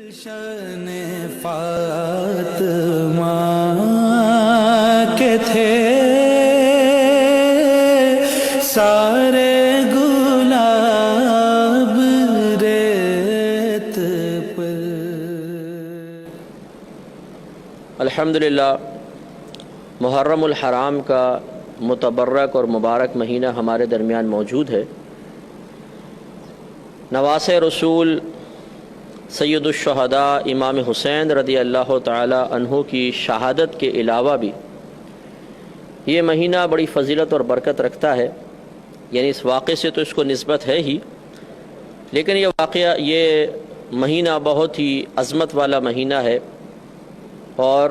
گلشن فاطمہ کے تھے سارے گلاب ریت پر۔ الحمدللہ محرم الحرام کا متبرک اور مبارک مہینہ ہمارے درمیان موجود ہے۔ نواسۂ رسول سید الشہداء امام حسین رضی اللہ تعالی عنہ کی شہادت کے علاوہ بھی یہ مہینہ بڑی فضیلت اور برکت رکھتا ہے، یعنی اس واقعے سے تو اس کو نسبت ہے ہی، لیکن یہ مہینہ بہت ہی عظمت والا مہینہ ہے، اور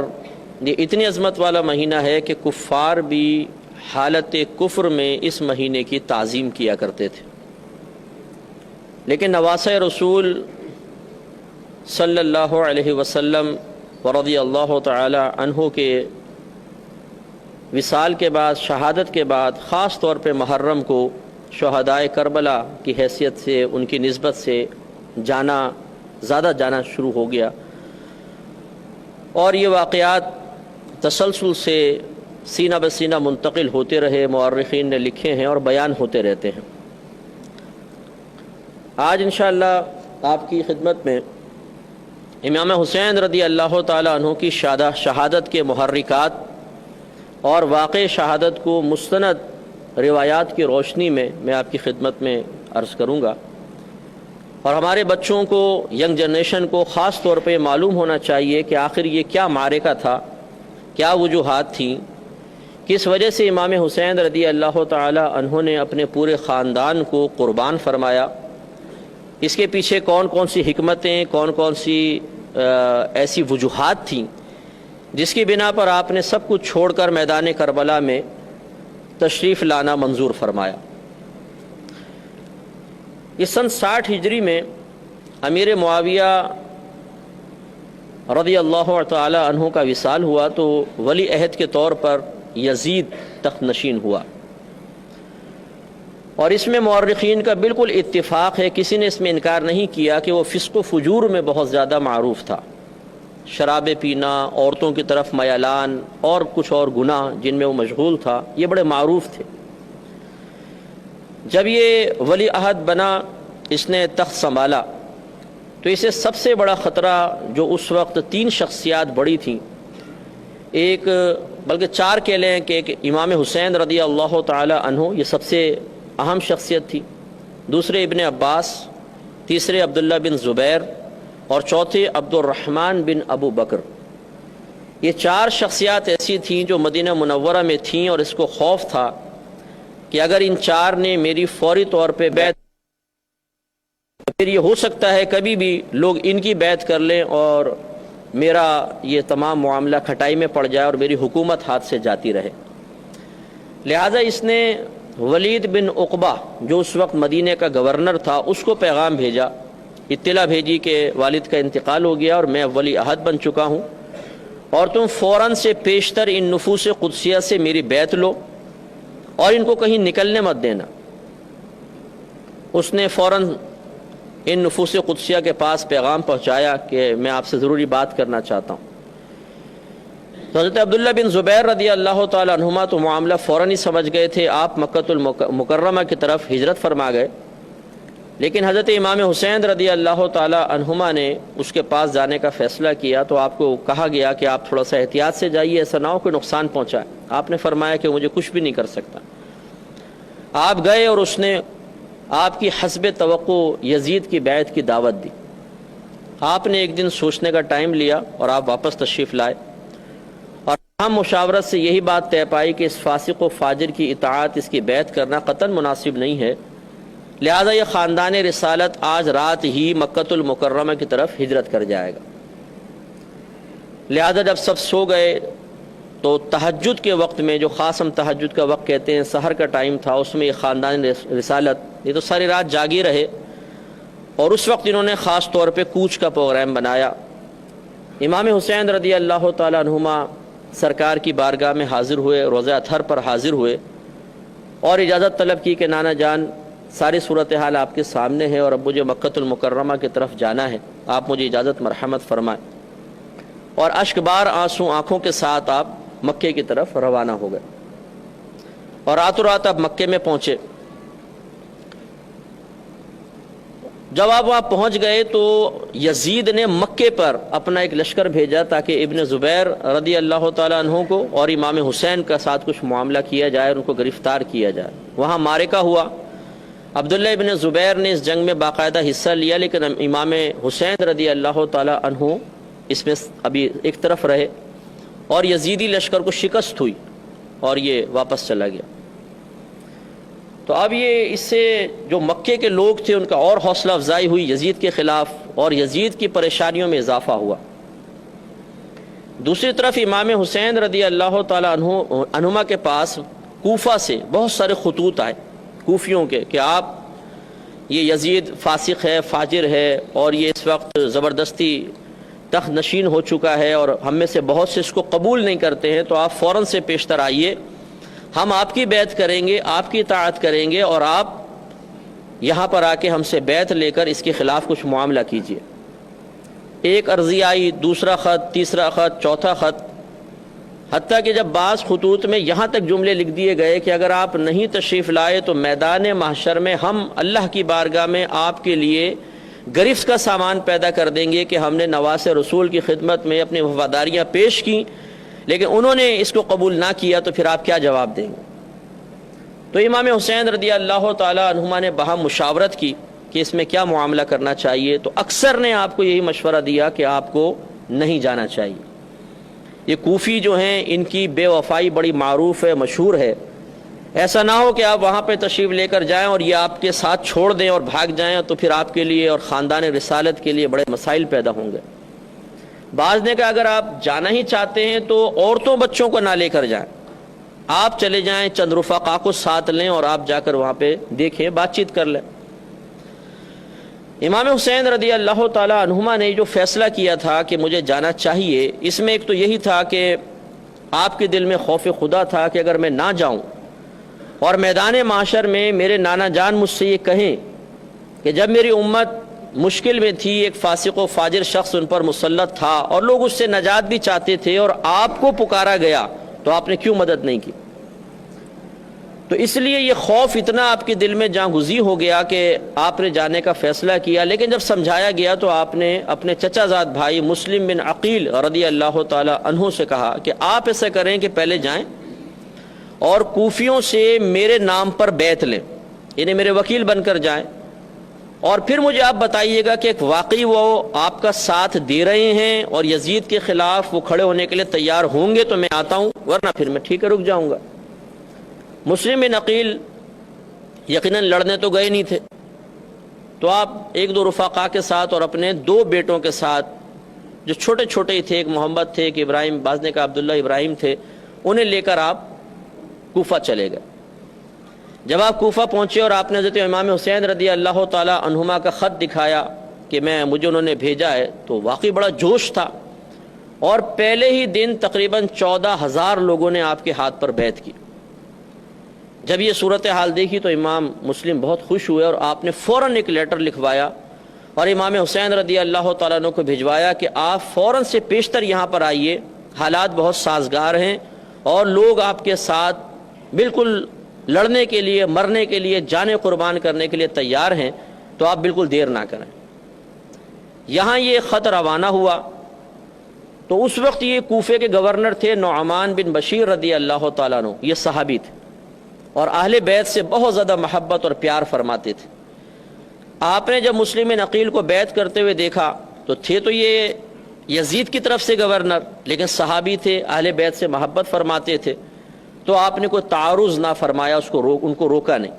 یہ اتنی عظمت والا مہینہ ہے کہ کفار بھی حالت کفر میں اس مہینے کی تعظیم کیا کرتے تھے، لیکن نواسۂ رسول صلی اللہ علیہ وسلم ورضی اللہ تعالی عنہ کے وصال کے بعد، شہادت کے بعد، خاص طور پہ محرم کو شہدائے کربلا کی حیثیت سے، ان کی نسبت سے زیادہ جانا شروع ہو گیا، اور یہ واقعات تسلسل سے سینہ بسینہ منتقل ہوتے رہے، مورخین نے لکھے ہیں اور بیان ہوتے رہتے ہیں۔ آج انشاءاللہ آپ کی خدمت میں امام حسین رضی اللہ تعالی عنہ کی شہادت کے محرکات اور واقع شہادت کو مستند روایات کی روشنی میں آپ کی خدمت میں عرض کروں گا، اور ہمارے بچوں کو، ینگ جنریشن کو خاص طور پہ معلوم ہونا چاہیے کہ آخر یہ کیا معرکہ تھا، کیا وجوہات تھیں، کس وجہ سے امام حسین رضی اللہ تعالی عنہ نے اپنے پورے خاندان کو قربان فرمایا، اس کے پیچھے کون کون سی حکمتیں، کون کون سی ایسی وجوہات تھیں جس کی بنا پر آپ نے سب کچھ چھوڑ کر میدان کربلا میں تشریف لانا منظور فرمایا۔ اس سن 60 ہجری میں امیر معاویہ رضی اللہ تعالی عنہ کا وصال ہوا تو ولی عہد کے طور پر یزید تخت نشین ہوا، اور اس میں مورخین کا بالکل اتفاق ہے، کسی نے اس میں انکار نہیں کیا کہ وہ فسق و فجور میں بہت زیادہ معروف تھا، شراب پینا، عورتوں کی طرف میلان اور کچھ اور گناہ جن میں وہ مشغول تھا، یہ بڑے معروف تھے۔ جب یہ ولی عہد بنا، اس نے تخت سنبھالا، تو اسے سب سے بڑا خطرہ جو اس وقت 3 شخصیات بڑی تھیں، ایک بلکہ 4 کہہ لیں کہ ایک امام حسین رضی اللہ تعالی عنہ، یہ سب سے اہم شخصیت تھی، دوسرے ابن عباس، تیسرے عبداللہ بن زبیر، اور چوتھے عبد الرحمن بن ابو بکر۔ یہ 4 شخصیات ایسی تھیں جو مدینہ منورہ میں تھیں، اور اس کو خوف تھا کہ اگر ان 4 نے میری فوری طور پہ بیعت، پھر یہ ہو سکتا ہے کبھی بھی لوگ ان کی بیعت کر لیں اور میرا یہ تمام معاملہ کھٹائی میں پڑ جائے اور میری حکومت ہاتھ سے جاتی رہے۔ لہٰذا اس نے ولید بن عقبہ جو اس وقت مدینہ کا گورنر تھا، اس کو پیغام بھیجا، اطلاع بھیجی کہ والد کا انتقال ہو گیا اور میں ولی عہد بن چکا ہوں، اور تم فوراً سے پیشتر ان نفوس قدسیہ سے میری بیعت لو اور ان کو کہیں نکلنے مت دینا۔ اس نے فوراً ان نفوس قدسیہ کے پاس پیغام پہنچایا کہ میں آپ سے ضروری بات کرنا چاہتا ہوں۔ تو حضرت عبداللہ بن زبیر رضی اللہ تعالی عنہما تو معاملہ فوراً ہی سمجھ گئے تھے، آپ مکہ المکرمہ کی طرف ہجرت فرما گئے، لیکن حضرت امام حسین رضی اللہ تعالی عنہما نے اس کے پاس جانے کا فیصلہ کیا، تو آپ کو کہا گیا کہ آپ تھوڑا سا احتیاط سے جائیے، ایسا نہ ہو کوئی نقصان پہنچائے۔ آپ نے فرمایا کہ مجھے کچھ بھی نہیں کر سکتا۔ آپ گئے اور اس نے آپ کی حسب توقع یزید کی بیعت کی دعوت دی۔ آپ نے ایک دن سوچنے کا ٹائم لیا اور آپ واپس تشریف لائے، اور ہم مشاورت سے یہی بات طے پائی کہ اس فاسق و فاجر کی اطاعت، اس کی بیعت کرنا قطعاً مناسب نہیں ہے، لہذا یہ خاندان رسالت آج رات ہی مکہ المکرمہ کی طرف ہجرت کر جائے گا۔ لہذا جب سب سو گئے تو تہجد کے وقت میں، جو خاص ہم تہجد کا وقت کہتے ہیں، سحر کا ٹائم تھا، اس میں یہ خاندان رسالت یہ تو ساری رات جاگی رہے، اور اس وقت انہوں نے خاص طور پہ کوچ کا پروگرام بنایا۔ امام حسین رضی اللہ تعالی عنہما سرکار کی بارگاہ میں حاضر ہوئے، روضہ اطہر پر حاضر ہوئے، اور اجازت طلب کی کہ نانا جان ساری صورتحال آپ کے سامنے ہے اور اب مجھے مکہ المکرمہ کی طرف جانا ہے۔ آپ مجھے اجازت مرحمت فرمائیں، اور اشک بار آنسو آنکھوں کے ساتھ آپ مکے کی طرف روانہ ہو گئے، اور راتوں رات آپ مکے میں پہنچے۔ جب آپ وہاں پہنچ گئے تو یزید نے مکے پر اپنا ایک لشکر بھیجا تاکہ ابن زبیر رضی اللہ تعالیٰ عنہ کو اور امام حسین کا ساتھ کچھ معاملہ کیا جائے، ان کو گرفتار کیا جائے۔ وہاں معرکہ ہوا، عبداللہ ابن زبیر نے اس جنگ میں باقاعدہ حصہ لیا، لیکن امام حسین رضی اللہ تعالیٰ عنہ اس میں ابھی ایک طرف رہے، اور یزیدی لشکر کو شکست ہوئی اور یہ واپس چلا گیا۔ تو اب یہ اس سے جو مکے کے لوگ تھے ان کا اور حوصلہ افزائی ہوئی یزید کے خلاف، اور یزید کی پریشانیوں میں اضافہ ہوا۔ دوسری طرف امام حسین رضی اللہ تعالیٰ عنہما کے پاس کوفہ سے بہت سارے خطوط آئے کوفیوں کے کہ آپ یہ یزید فاسق ہے، فاجر ہے، اور یہ اس وقت زبردستی تخت نشین ہو چکا ہے، اور ہم میں سے بہت سے اس کو قبول نہیں کرتے ہیں، تو آپ فوراً سے پیشتر آئیے، ہم آپ کی بیعت کریں گے، آپ کی اطاعت کریں گے، اور آپ یہاں پر آ کے ہم سے بیعت لے کر اس کے خلاف کچھ معاملہ کیجیے۔ ایک عرضی آئی، دوسرا خط، تیسرا خط، چوتھا خط، حتیٰ کہ جب بعض خطوط میں یہاں تک جملے لکھ دیے گئے کہ اگر آپ نہیں تشریف لائے تو میدان محشر میں ہم اللہ کی بارگاہ میں آپ کے لیے گرفت کا سامان پیدا کر دیں گے کہ ہم نے نواس رسول کی خدمت میں اپنی وفاداریاں پیش کی، لیکن انہوں نے اس کو قبول نہ کیا، تو پھر آپ کیا جواب دیں گے؟ تو امام حسین رضی اللہ تعالیٰ عنہما نے باہم مشاورت کی کہ اس میں کیا معاملہ کرنا چاہیے، تو اکثر نے آپ کو یہی مشورہ دیا کہ آپ کو نہیں جانا چاہیے۔ یہ کوفی جو ہیں ان کی بے وفائی بڑی معروف ہے، مشہور ہے، ایسا نہ ہو کہ آپ وہاں پہ تشریف لے کر جائیں اور یہ آپ کے ساتھ چھوڑ دیں اور بھاگ جائیں، تو پھر آپ کے لیے اور خاندان رسالت کے لیے بڑے مسائل پیدا ہوں گے۔ بعض نے کہا اگر آپ جانا ہی چاہتے ہیں تو عورتوں بچوں کو نہ لے کر جائیں، آپ چلے جائیں، چند رفقا کو ساتھ لیں اور آپ جا کر وہاں پہ دیکھیں، بات چیت کر لیں۔ امام حسین رضی اللہ تعالیٰ عنہما نے جو فیصلہ کیا تھا کہ مجھے جانا چاہیے، اس میں ایک تو یہی تھا کہ آپ کے دل میں خوف خدا تھا کہ اگر میں نہ جاؤں اور میدان معاشر میں میرے نانا جان مجھ سے یہ کہیں کہ جب میری امت مشکل میں تھی، ایک فاسق و فاجر شخص ان پر مسلط تھا اور لوگ اس سے نجات بھی چاہتے تھے، اور آپ کو پکارا گیا تو آپ نے کیوں مدد نہیں کی؟ تو اس لیے یہ خوف اتنا آپ کے دل میں جاں گزی ہو گیا کہ آپ نے جانے کا فیصلہ کیا۔ لیکن جب سمجھایا گیا تو آپ نے اپنے چچا زاد بھائی مسلم بن عقیل رضی اللہ تعالی عنہ سے کہا کہ آپ ایسا کریں کہ پہلے جائیں اور کوفیوں سے میرے نام پر بیعت لیں، یعنی میرے وکیل بن کر جائیں، اور پھر مجھے آپ بتائیے گا کہ واقعی وہ آپ کا ساتھ دے رہے ہیں اور یزید کے خلاف وہ کھڑے ہونے کے لیے تیار ہوں گے تو میں آتا ہوں، ورنہ پھر میں ٹھیک ہے رک جاؤں گا۔ مسلم بن عقیل یقیناً لڑنے تو گئے نہیں تھے، تو آپ ایک دو رفقا کے ساتھ اور اپنے دو بیٹوں کے ساتھ جو چھوٹے چھوٹے ہی تھے، ایک محمد تھے، ایک ابراہیم، بعض نے کہا عبداللہ ابراہیم تھے، انہیں لے کر آپ کوفہ چلے گئے۔ جب آپ کوفہ پہنچے اور آپ نے حضرت امام حسین رضی اللہ تعالی عنہما کا خط دکھایا کہ مجھے انہوں نے بھیجا ہے، تو واقعی بڑا جوش تھا، اور پہلے ہی دن تقریباً 14,000 لوگوں نے آپ کے ہاتھ پر بیعت کی۔ جب یہ صورتحال دیکھی تو امام مسلم بہت خوش ہوئے، اور آپ نے فوراً ایک لیٹر لکھوایا اور امام حسین رضی اللہ تعالیٰ عنہ کو بھجوایا کہ آپ فوراً سے پیشتر یہاں پر آئیے، حالات بہت سازگار ہیں اور لوگ آپ کے ساتھ بالکل لڑنے کے لیے، مرنے کے لیے، جانیں قربان کرنے کے لیے تیار ہیں، تو آپ بالکل دیر نہ کریں۔ یہاں یہ خط روانہ ہوا تو اس وقت یہ کوفے کے گورنر تھے نعمان بن بشیر رضی اللہ تعالیٰ عنہ، یہ صحابی تھے اور اہل بیت سے بہت زیادہ محبت اور پیار فرماتے تھے۔ آپ نے جب مسلم بن عقیل کو بیعت کرتے ہوئے دیکھا تو تھے تو یہ یزید کی طرف سے گورنر، لیکن صحابی تھے، اہل بیت سے محبت فرماتے تھے، تو آپ نے کوئی تعارض نہ فرمایا، ان کو روکا نہیں۔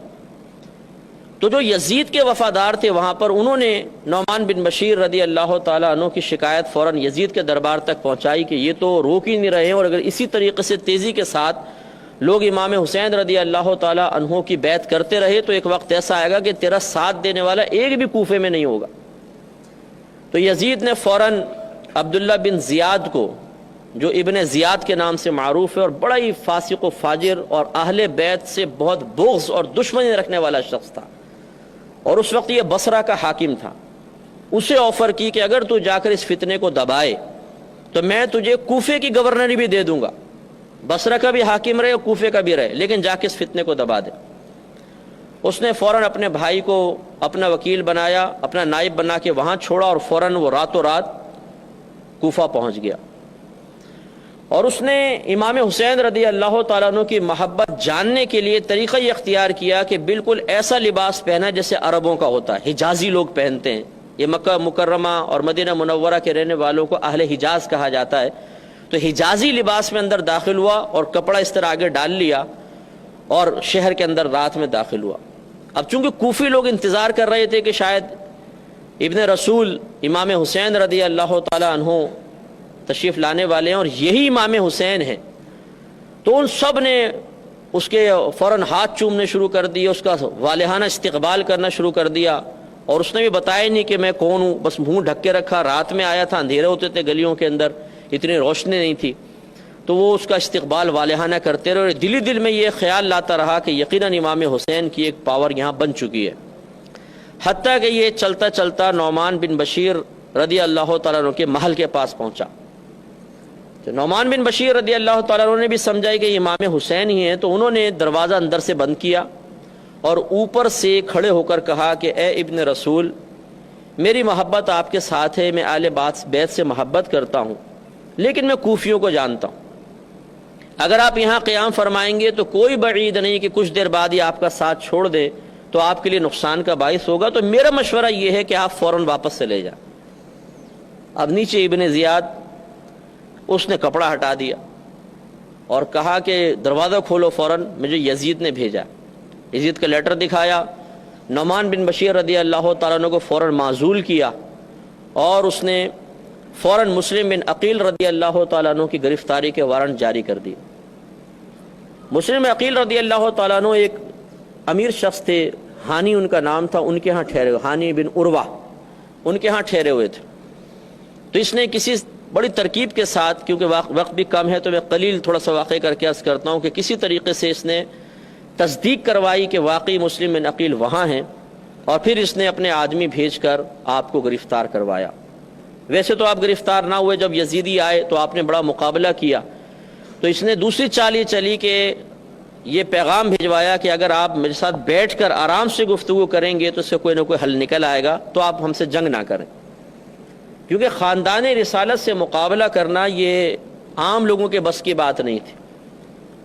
تو جو یزید کے وفادار تھے وہاں پر، انہوں نے نعمان بن بشیر رضی اللہ تعالیٰ عنہ کی شکایت فوراً یزید کے دربار تک پہنچائی کہ یہ تو روک ہی نہیں رہے ہیں، اور اگر اسی طریقے سے تیزی کے ساتھ لوگ امام حسین رضی اللہ تعالیٰ عنہ کی بیعت کرتے رہے تو ایک وقت ایسا آئے گا کہ تیرا ساتھ دینے والا ایک بھی کوفے میں نہیں ہوگا۔ تو یزید نے فوراً عبداللہ بن زیاد کو، جو ابن زیاد کے نام سے معروف ہے اور بڑا ہی فاسق و فاجر اور اہل بیت سے بہت بغض اور دشمنی رکھنے والا شخص تھا، اور اس وقت یہ بصرہ کا حاکم تھا، اسے آفر کی کہ اگر تو جا کر اس فتنے کو دبائے تو میں تجھے کوفے کی گورنری بھی دے دوں گا، بصرہ کا بھی حاکم رہے اور کوفے کا بھی رہے، لیکن جا کے اس فتنے کو دبا دے۔ اس نے فوراً اپنے بھائی کو اپنا وکیل بنایا، اپنا نائب بنا کے وہاں چھوڑا، اور فوراً وہ راتوں رات کوفہ پہنچ گیا، اور اس نے امام حسین رضی اللہ تعالیٰ عنہ کی محبت جاننے کے لیے طریقہ یہ اختیار کیا کہ بالکل ایسا لباس پہنا جیسے عربوں کا ہوتا ہے، حجازی لوگ پہنتے ہیں۔ یہ مکہ مکرمہ اور مدینہ منورہ کے رہنے والوں کو اہل حجاز کہا جاتا ہے، تو حجازی لباس میں اندر داخل ہوا اور کپڑا اس طرح آگے ڈال لیا اور شہر کے اندر رات میں داخل ہوا۔ اب چونکہ کوفی لوگ انتظار کر رہے تھے کہ شاید ابن رسول امام حسین رضی اللہ تعالیٰ عنہ تشریف لانے والے ہیں اور یہی امام حسین ہیں، تو ان سب نے اس کے فوراً ہاتھ چومنے شروع کر دیے، اس کا والہانہ استقبال کرنا شروع کر دیا، اور اس نے بھی بتایا نہیں کہ میں کون ہوں، بس منہ ڈھک کے رکھا، رات میں آیا تھا، اندھیرے ہوتے تھے گلیوں کے اندر، اتنی روشنی نہیں تھی، تو وہ اس کا استقبال والہانہ کرتے رہے، اور دلی دل میں یہ خیال لاتا رہا کہ یقیناً امام حسین کی ایک پاور یہاں بن چکی ہے۔ حتیٰ کہ یہ چلتا چلتا نعمان بن بشیر رضی اللہ تعالیٰ عنہ کے محل کے پاس پہنچا، تو نعمان بن بشیر رضی اللہ تعالیٰ عنہ نے بھی سمجھا کہ امام حسین ہی ہیں، تو انہوں نے دروازہ اندر سے بند کیا اور اوپر سے کھڑے ہو کر کہا کہ اے ابن رسول، میری محبت آپ کے ساتھ ہے، میں اہل بیت سے محبت کرتا ہوں، لیکن میں کوفیوں کو جانتا ہوں، اگر آپ یہاں قیام فرمائیں گے تو کوئی بعید نہیں کہ کچھ دیر بعد ہی آپ کا ساتھ چھوڑ دے تو آپ کے لیے نقصان کا باعث ہوگا، تو میرا مشورہ یہ ہے کہ آپ فوراً واپس چلے جائیں۔ اب نیچے ابن زیاد اس نے کپڑا ہٹا دیا اور کہا کہ دروازہ کھولو فوراً، مجھے یزید نے بھیجا۔ یزید کا لیٹر دکھایا، نعمان بن بشیر رضی اللہ تعالیٰ عنہ کو فوراً معزول کیا، اور اس نے فوراً مسلم بن عقیل رضی اللہ تعالیٰ عنہ کی گرفتاری کے وارنٹ جاری کر دی۔ مسلم بن عقیل رضی اللہ تعالیٰ عنہ ایک امیر شخص تھے، ہانی ان کا نام تھا، ان کے ہاں ٹھہرے ہوئے، ہانی بن عروہ ان کے ہاں ٹھہرے ہوئے تھے۔ تو اس نے کسی بڑی ترکیب کے ساتھ، کیونکہ وقت بھی کم ہے تو میں قلیل تھوڑا سا واقعہ کر کے عرض کرتا ہوں، کہ کسی طریقے سے اس نے تصدیق کروائی کہ واقعی مسلم بن عقیل وہاں ہیں، اور پھر اس نے اپنے آدمی بھیج کر آپ کو گرفتار کروایا۔ ویسے تو آپ گرفتار نہ ہوئے، جب یزیدی آئے تو آپ نے بڑا مقابلہ کیا، تو اس نے دوسری چال یہ چلی کہ یہ پیغام بھیجوایا کہ اگر آپ میرے ساتھ بیٹھ کر آرام سے گفتگو کریں گے تو اس سے کوئی نہ کوئی حل نکل آئے گا، تو آپ ہم سے جنگ نہ کریں، کیونکہ خاندان رسالت سے مقابلہ کرنا یہ عام لوگوں کے بس کی بات نہیں تھی۔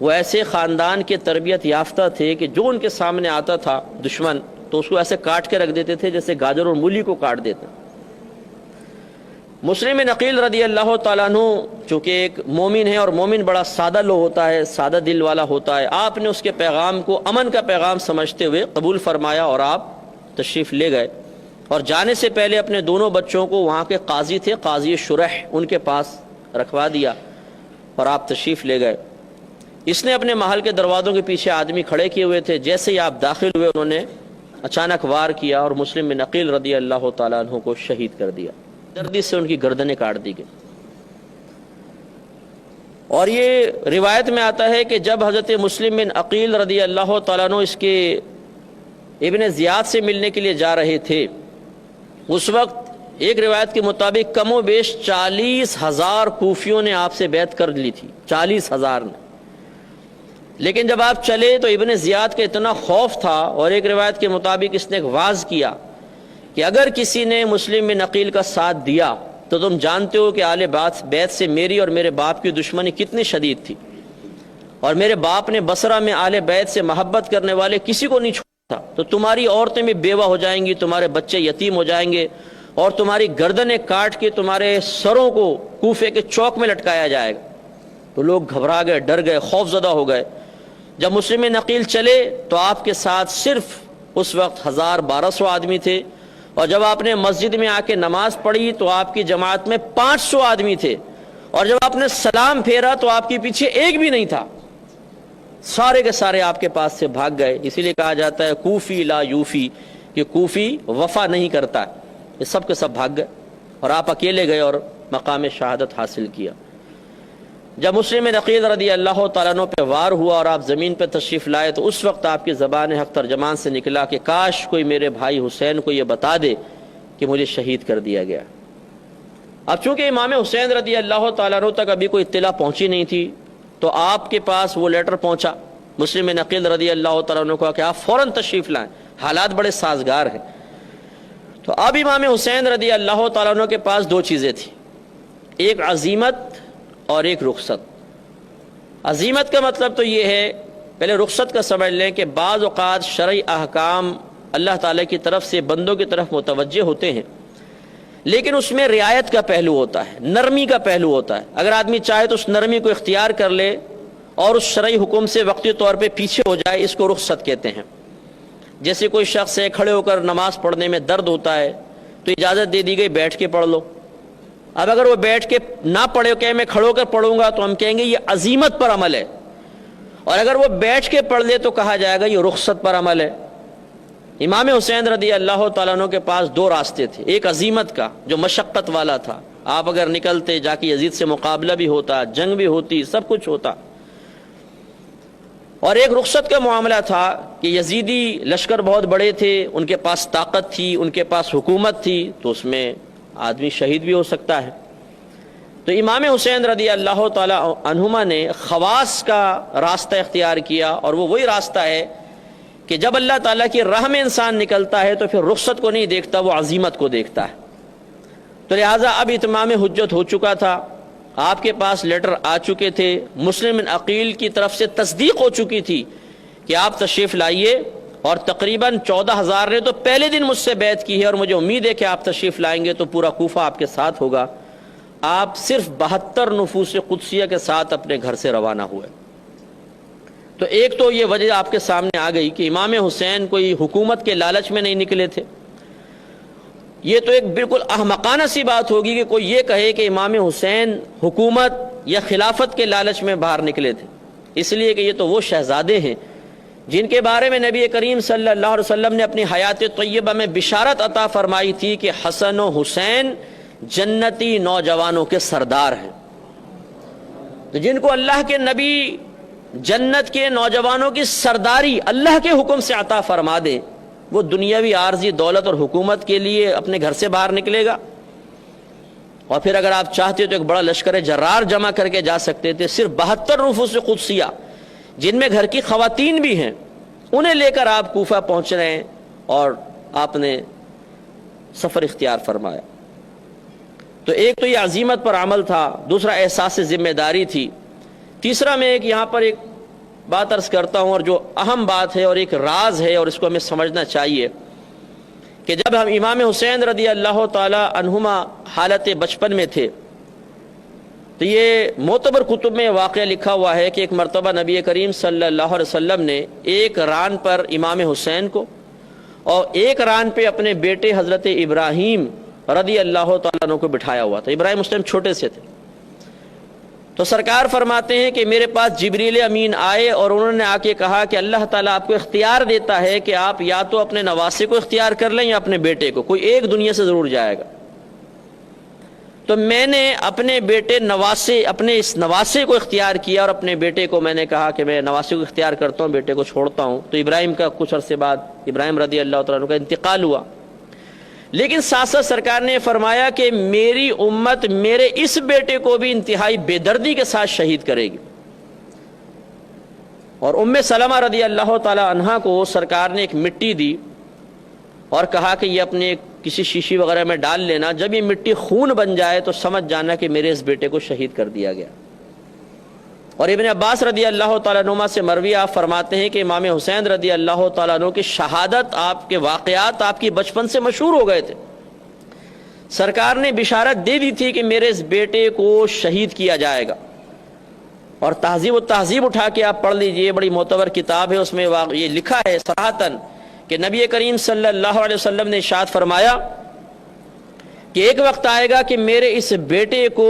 وہ ایسے خاندان کے تربیت یافتہ تھے کہ جو ان کے سامنے آتا تھا دشمن تو اس کو ایسے کاٹ کے رکھ دیتے تھے جیسے گاجر اور مولی کو کاٹ دیتے۔ مسلم بن عقیل رضی اللہ تعالیٰ عنہ چونکہ ایک مومن ہے، اور مومن بڑا سادہ لو ہوتا ہے، سادہ دل والا ہوتا ہے، آپ نے اس کے پیغام کو امن کا پیغام سمجھتے ہوئے قبول فرمایا اور آپ تشریف لے گئے، اور جانے سے پہلے اپنے دونوں بچوں کو وہاں کے قاضی تھے، قاضی شرح، ان کے پاس رکھوا دیا اور آپ تشریف لے گئے۔ اس نے اپنے محل کے دروازوں کے پیچھے آدمی کھڑے کیے ہوئے تھے، جیسے ہی آپ داخل ہوئے انہوں نے اچانک وار کیا اور مسلم بن عقیل رضی اللہ تعالیٰ عنہ کو شہید کر دیا، دردی سے ان کی گردنیں کاٹ دی گئی۔ اور یہ روایت میں آتا ہے کہ جب حضرت مسلم بن عقیل رضی اللہ تعالیٰ عنہ اس کے ابن زیاد سے ملنے کے لیے جا رہے تھے، اس وقت ایک روایت کے مطابق کم و بیش 40,000 کوفیوں نے آپ سے بیعت کر لی تھی، 40,000 نے، لیکن جب آپ چلے تو ابن زیاد کا اتنا خوف تھا، اور ایک روایت کے مطابق اس نے ایک واز کیا کہ اگر کسی نے مسلم بن عقیل کا ساتھ دیا تو تم جانتے ہو کہ آل بیت سے میری اور میرے باپ کی دشمنی کتنی شدید تھی، اور میرے باپ نے بصرہ میں آل بیت سے محبت کرنے والے کسی کو نہیں چھوڑا تھا، تو تمہاری عورتیں بھی بیوہ ہو جائیں گی، تمہارے بچے یتیم ہو جائیں گے، اور تمہاری گردنیں کاٹ کے تمہارے سروں کو کوفے کے چوک میں لٹکایا جائے گا۔ تو لوگ گھبرا گئے، ڈر گئے، خوف زدہ ہو گئے۔ جب مسلم بن عقیل چلے تو آپ کے ساتھ صرف اس وقت 1200 آدمی تھے، اور جب آپ نے مسجد میں آ کے نماز پڑھی تو آپ کی جماعت میں 500 آدمی تھے، اور جب آپ نے سلام پھیرا تو آپ کے پیچھے ایک بھی نہیں تھا، سارے کے سارے آپ کے پاس سے بھاگ گئے۔ اسی لیے کہا جاتا ہے کوفی لا یوفی، کہ کوفی وفا نہیں کرتا، یہ سب کے سب بھاگ گئے اور آپ اکیلے گئے اور مقام شہادت حاصل کیا۔ جب مسلم بن عقیل رضی اللہ تعالیٰ عنہ پہ وار ہوا اور آپ زمین پہ تشریف لائے تو اس وقت آپ کی زبان حق ترجمان سے نکلا کہ کاش کوئی میرے بھائی حسین کو یہ بتا دے کہ مجھے شہید کر دیا گیا۔ اب چونکہ امام حسین رضی اللہ تعالیٰ عنہ تک ابھی کوئی اطلاع پہنچی نہیں تھی، تو آپ کے پاس وہ لیٹر پہنچا مسلم بن عقیل رضی اللہ تعالیٰ عنہ کو کہ آپ فوراً تشریف لائیں، حالات بڑے سازگار ہیں۔ تو اب امام حسین رضی اللہ تعالیٰ عنہ کے پاس دو چیزیں تھیں، ایک عزیمت اور ایک رخصت۔ عزیمت کا مطلب تو یہ ہے، پہلے رخصت کا سمجھ لیں کہ بعض اوقات شرعی احکام اللہ تعالیٰ کی طرف سے بندوں کی طرف متوجہ ہوتے ہیں، لیکن اس میں رعایت کا پہلو ہوتا ہے، نرمی کا پہلو ہوتا ہے۔ اگر آدمی چاہے تو اس نرمی کو اختیار کر لے اور اس شرعی حکم سے وقتی طور پہ پیچھے ہو جائے، اس کو رخصت کہتے ہیں۔ جیسے کوئی شخص ہے کھڑے ہو کر نماز پڑھنے میں درد ہوتا ہے تو اجازت دے دی گئی بیٹھ کے پڑھ لو۔ اب اگر وہ بیٹھ کے نہ پڑھے کہ میں کھڑے ہو کر پڑھوں گا تو ہم کہیں گے یہ عزیمت پر عمل ہے، اور اگر وہ بیٹھ کے پڑھ لے تو کہا جائے گا یہ رخصت پر عمل ہے۔ امام حسین رضی اللہ تعالیٰ عنہ کے پاس دو راستے تھے، ایک عزیمت کا جو مشقت والا تھا، آپ اگر نکلتے جا کے یزید سے مقابلہ بھی ہوتا، جنگ بھی ہوتی، سب کچھ ہوتا، اور ایک رخصت کا معاملہ تھا کہ یزیدی لشکر بہت بڑے تھے، ان کے پاس طاقت تھی، ان کے پاس حکومت تھی، تو اس میں آدمی شہید بھی ہو سکتا ہے۔ تو امام حسین رضی اللہ تعالی عنہما نے خواص کا راستہ اختیار کیا، اور وہ وہی راستہ ہے کہ جب اللہ تعالیٰ کی راہ میں انسان نکلتا ہے تو پھر رخصت کو نہیں دیکھتا، وہ عزیمت کو دیکھتا ہے۔ تو لہٰذا اب اتمام حجت ہو چکا تھا، آپ کے پاس لیٹر آ چکے تھے، مسلم بن عقیل کی طرف سے تصدیق ہو چکی تھی کہ آپ تشریف لائیے، اور تقریباً 14,000 نے تو پہلے دن مجھ سے بیعت کی ہے، اور مجھے امید ہے کہ آپ تشریف لائیں گے تو پورا کوفہ آپ کے ساتھ ہوگا۔ آپ صرف 72 نفوس قدسیہ کے ساتھ اپنے گھر سے روانہ ہوئے۔ تو ایک تو یہ وجہ آپ کے سامنے آ گئی کہ امام حسین کوئی حکومت کے لالچ میں نہیں نکلے تھے۔ یہ تو ایک بالکل احمقانہ سی بات ہوگی کہ کوئی یہ کہے کہ امام حسین حکومت یا خلافت کے لالچ میں باہر نکلے تھے، اس لیے کہ یہ تو وہ شہزادے ہیں جن کے بارے میں نبی کریم صلی اللہ علیہ وسلم نے اپنی حیات طیبہ میں بشارت عطا فرمائی تھی کہ حسن و حسین جنتی نوجوانوں کے سردار ہیں۔ تو جن کو اللہ کے نبی جنت کے نوجوانوں کی سرداری اللہ کے حکم سے عطا فرما دے، وہ دنیاوی عارضی دولت اور حکومت کے لیے اپنے گھر سے باہر نکلے گا؟ اور پھر اگر آپ چاہتے تو ایک بڑا لشکر جرار جمع کر کے جا سکتے تھے، صرف 72 نفوس قدسیہ جن میں گھر کی خواتین بھی ہیں، انہیں لے کر آپ کوفہ پہنچ رہے ہیں، اور آپ نے سفر اختیار فرمایا۔ تو ایک تو یہ عزیمت پر عمل تھا، دوسرا احساس ذمہ داری تھی، تیسرا میں یہاں پر ایک بات عرض کرتا ہوں، اور جو اہم بات ہے اور ایک راز ہے اور اس کو ہمیں سمجھنا چاہیے، کہ جب ہم امام حسین رضی اللہ تعالی عنہما حالت بچپن میں تھے تو یہ معتبر کتب میں واقعہ لکھا ہوا ہے کہ ایک مرتبہ نبی کریم صلی اللہ علیہ وسلم نے ایک ران پر امام حسین کو اور ایک ران پہ اپنے بیٹے حضرت ابراہیم رضی اللہ تعالیٰ عنہ کو بٹھایا ہوا تھا۔ ابراہیم اس ٹائم چھوٹے سے تھے۔ تو سرکار فرماتے ہیں کہ میرے پاس جبریل امین آئے اور انہوں نے آ کے کہا کہ اللہ تعالیٰ آپ کو اختیار دیتا ہے کہ آپ یا تو اپنے نواسے کو اختیار کر لیں یا اپنے بیٹے کو، کوئی ایک دنیا سے ضرور جائے گا۔ تو میں نے اپنے بیٹے اپنے اس نواسے کو اختیار کیا، اور اپنے بیٹے کو میں نے کہا کہ میں نواسے کو اختیار کرتا ہوں، بیٹے کو چھوڑتا ہوں۔ تو ابراہیم کا کچھ عرصے بعد ابراہیم رضی اللہ تعالیٰ عنہ کا انتقال ہوا، لیکن ساتھ ساتھ سرکار نے فرمایا کہ میری امت میرے اس بیٹے کو بھی انتہائی بے دردی کے ساتھ شہید کرے گی۔ اور ام سلمہ رضی اللہ تعالی عنہا کو سرکار نے ایک مٹی دی اور کہا کہ یہ اپنے کسی شیشی وغیرہ میں ڈال لینا، جب یہ مٹی خون بن جائے تو سمجھ جانا کہ میرے اس بیٹے کو شہید کر دیا گیا۔ اور ابن عباس رضی اللہ تعالیٰ عنہما سے مروی آپ فرماتے ہیں کہ امام حسین رضی اللہ تعالیٰ عنہ کی شہادت، آپ کے واقعات آپ کی بچپن سے مشہور ہو گئے تھے۔ سرکار نے بشارت دے دی تھی کہ میرے اس بیٹے کو شہید کیا جائے گا۔ اور تہذیب و تہذیب اٹھا کے آپ پڑھ لیجئے، بڑی معتبر کتاب ہے، اس میں یہ لکھا ہے صراحتاً کہ نبی کریم صلی اللہ علیہ وسلم نے ارشاد فرمایا کہ ایک وقت آئے گا کہ میرے اس بیٹے کو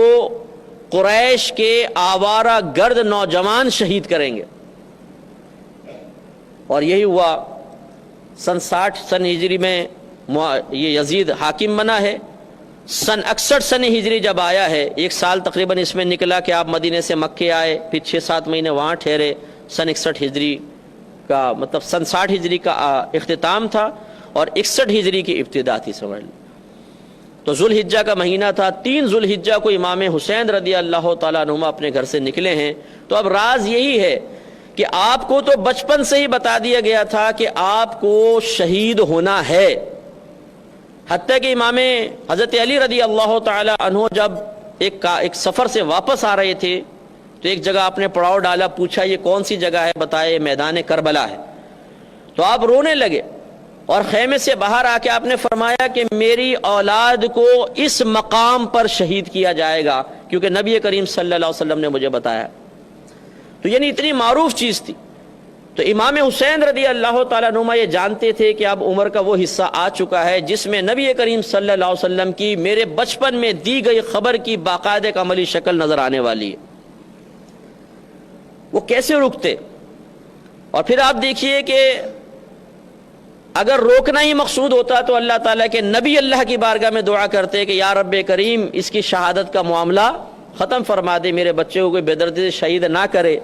قریش کے آوارہ گرد نوجوان شہید کریں گے۔ اور یہی ہوا۔ سن 60 سن ہجری میں یہ یزید حاکم بنا ہے۔ سن 61 سن ہجری جب آیا ہے، ایک سال تقریباً اس میں نکلا کہ آپ مدینے سے مکے آئے، پھر 6-7 مہینے وہاں ٹھہرے۔ سن 61 ہجری کا مطلب سن 60 ہجری کا اختتام تھا اور 61 ہجری کی ابتدا تھی، سمجھ لیں۔ تو ذوالحجہ کا مہینہ تھا، 3 ذوالحجہ کو امام حسین رضی اللہ تعالیٰ عنہما اپنے گھر سے نکلے ہیں۔ تو اب راز یہی ہے کہ آپ کو تو بچپن سے ہی بتا دیا گیا تھا کہ آپ کو شہید ہونا ہے، حتیٰ کہ امام حضرت علی رضی اللہ تعالیٰ عنہ جب ایک سفر سے واپس آ رہے تھے تو ایک جگہ آپ نے پڑاؤ ڈالا، پوچھا یہ کون سی جگہ ہے؟ بتائے میدان کربلا ہے۔ تو آپ رونے لگے اور خیمے سے باہر آ کے آپ نے فرمایا کہ میری اولاد کو اس مقام پر شہید کیا جائے گا، کیونکہ نبی کریم صلی اللہ علیہ وسلم نے مجھے بتایا۔ تو یعنی اتنی معروف چیز تھی۔ تو امام حسین رضی اللہ تعالیٰ عنہ یہ جانتے تھے کہ اب عمر کا وہ حصہ آ چکا ہے جس میں نبی کریم صلی اللہ علیہ وسلم کی میرے بچپن میں دی گئی خبر کی باقاعدہ ایک عملی شکل نظر آنے والی ہے۔ وہ کیسے رکتے؟ اور پھر آپ دیکھیے کہ اگر روکنا ہی مقصود ہوتا تو اللہ تعالیٰ کے نبی اللہ کی بارگاہ میں دعا کرتے کہ یا رب کریم اس کی شہادت کا معاملہ ختم فرما دے، میرے بچے کو کوئی بے دردی سے شہید نہ کرے۔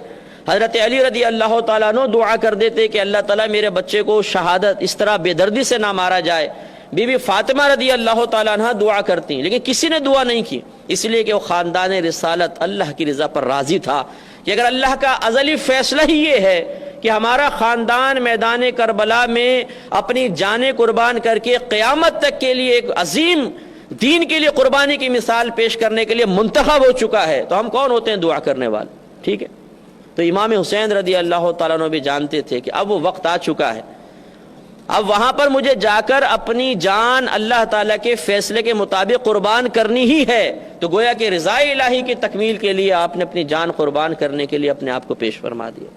حضرت علی رضی اللہ تعالیٰ عنہ دعا کر دیتے کہ اللہ تعالیٰ میرے بچے کو شہادت اس طرح بے دردی سے نہ مارا جائے۔ بی بی فاطمہ رضی اللہ تعالیٰ عنہ دعا کرتی، لیکن کسی نے دعا نہیں کی، اس لیے کہ وہ خاندان رسالت اللہ کی رضا پر راضی تھا کہ اگر اللہ کا ازلی فیصلہ ہی یہ ہے کہ ہمارا خاندان میدان کربلا میں اپنی جانیں قربان کر کے قیامت تک کے لیے ایک عظیم دین کے لیے قربانی کی مثال پیش کرنے کے لیے منتخب ہو چکا ہے، تو ہم کون ہوتے ہیں دعا کرنے والے؟ ٹھیک ہے۔ تو امام حسین رضی اللہ تعالیٰ عنہ بھی جانتے تھے کہ اب وہ وقت آ چکا ہے، اب وہاں پر مجھے جا کر اپنی جان اللہ تعالیٰ کے فیصلے کے مطابق قربان کرنی ہی ہے۔ تو گویا کہ رضا الہی کی تکمیل کے لیے آپ نے اپنی جان قربان کرنے کے لیے اپنے آپ کو پیش فرما دیا۔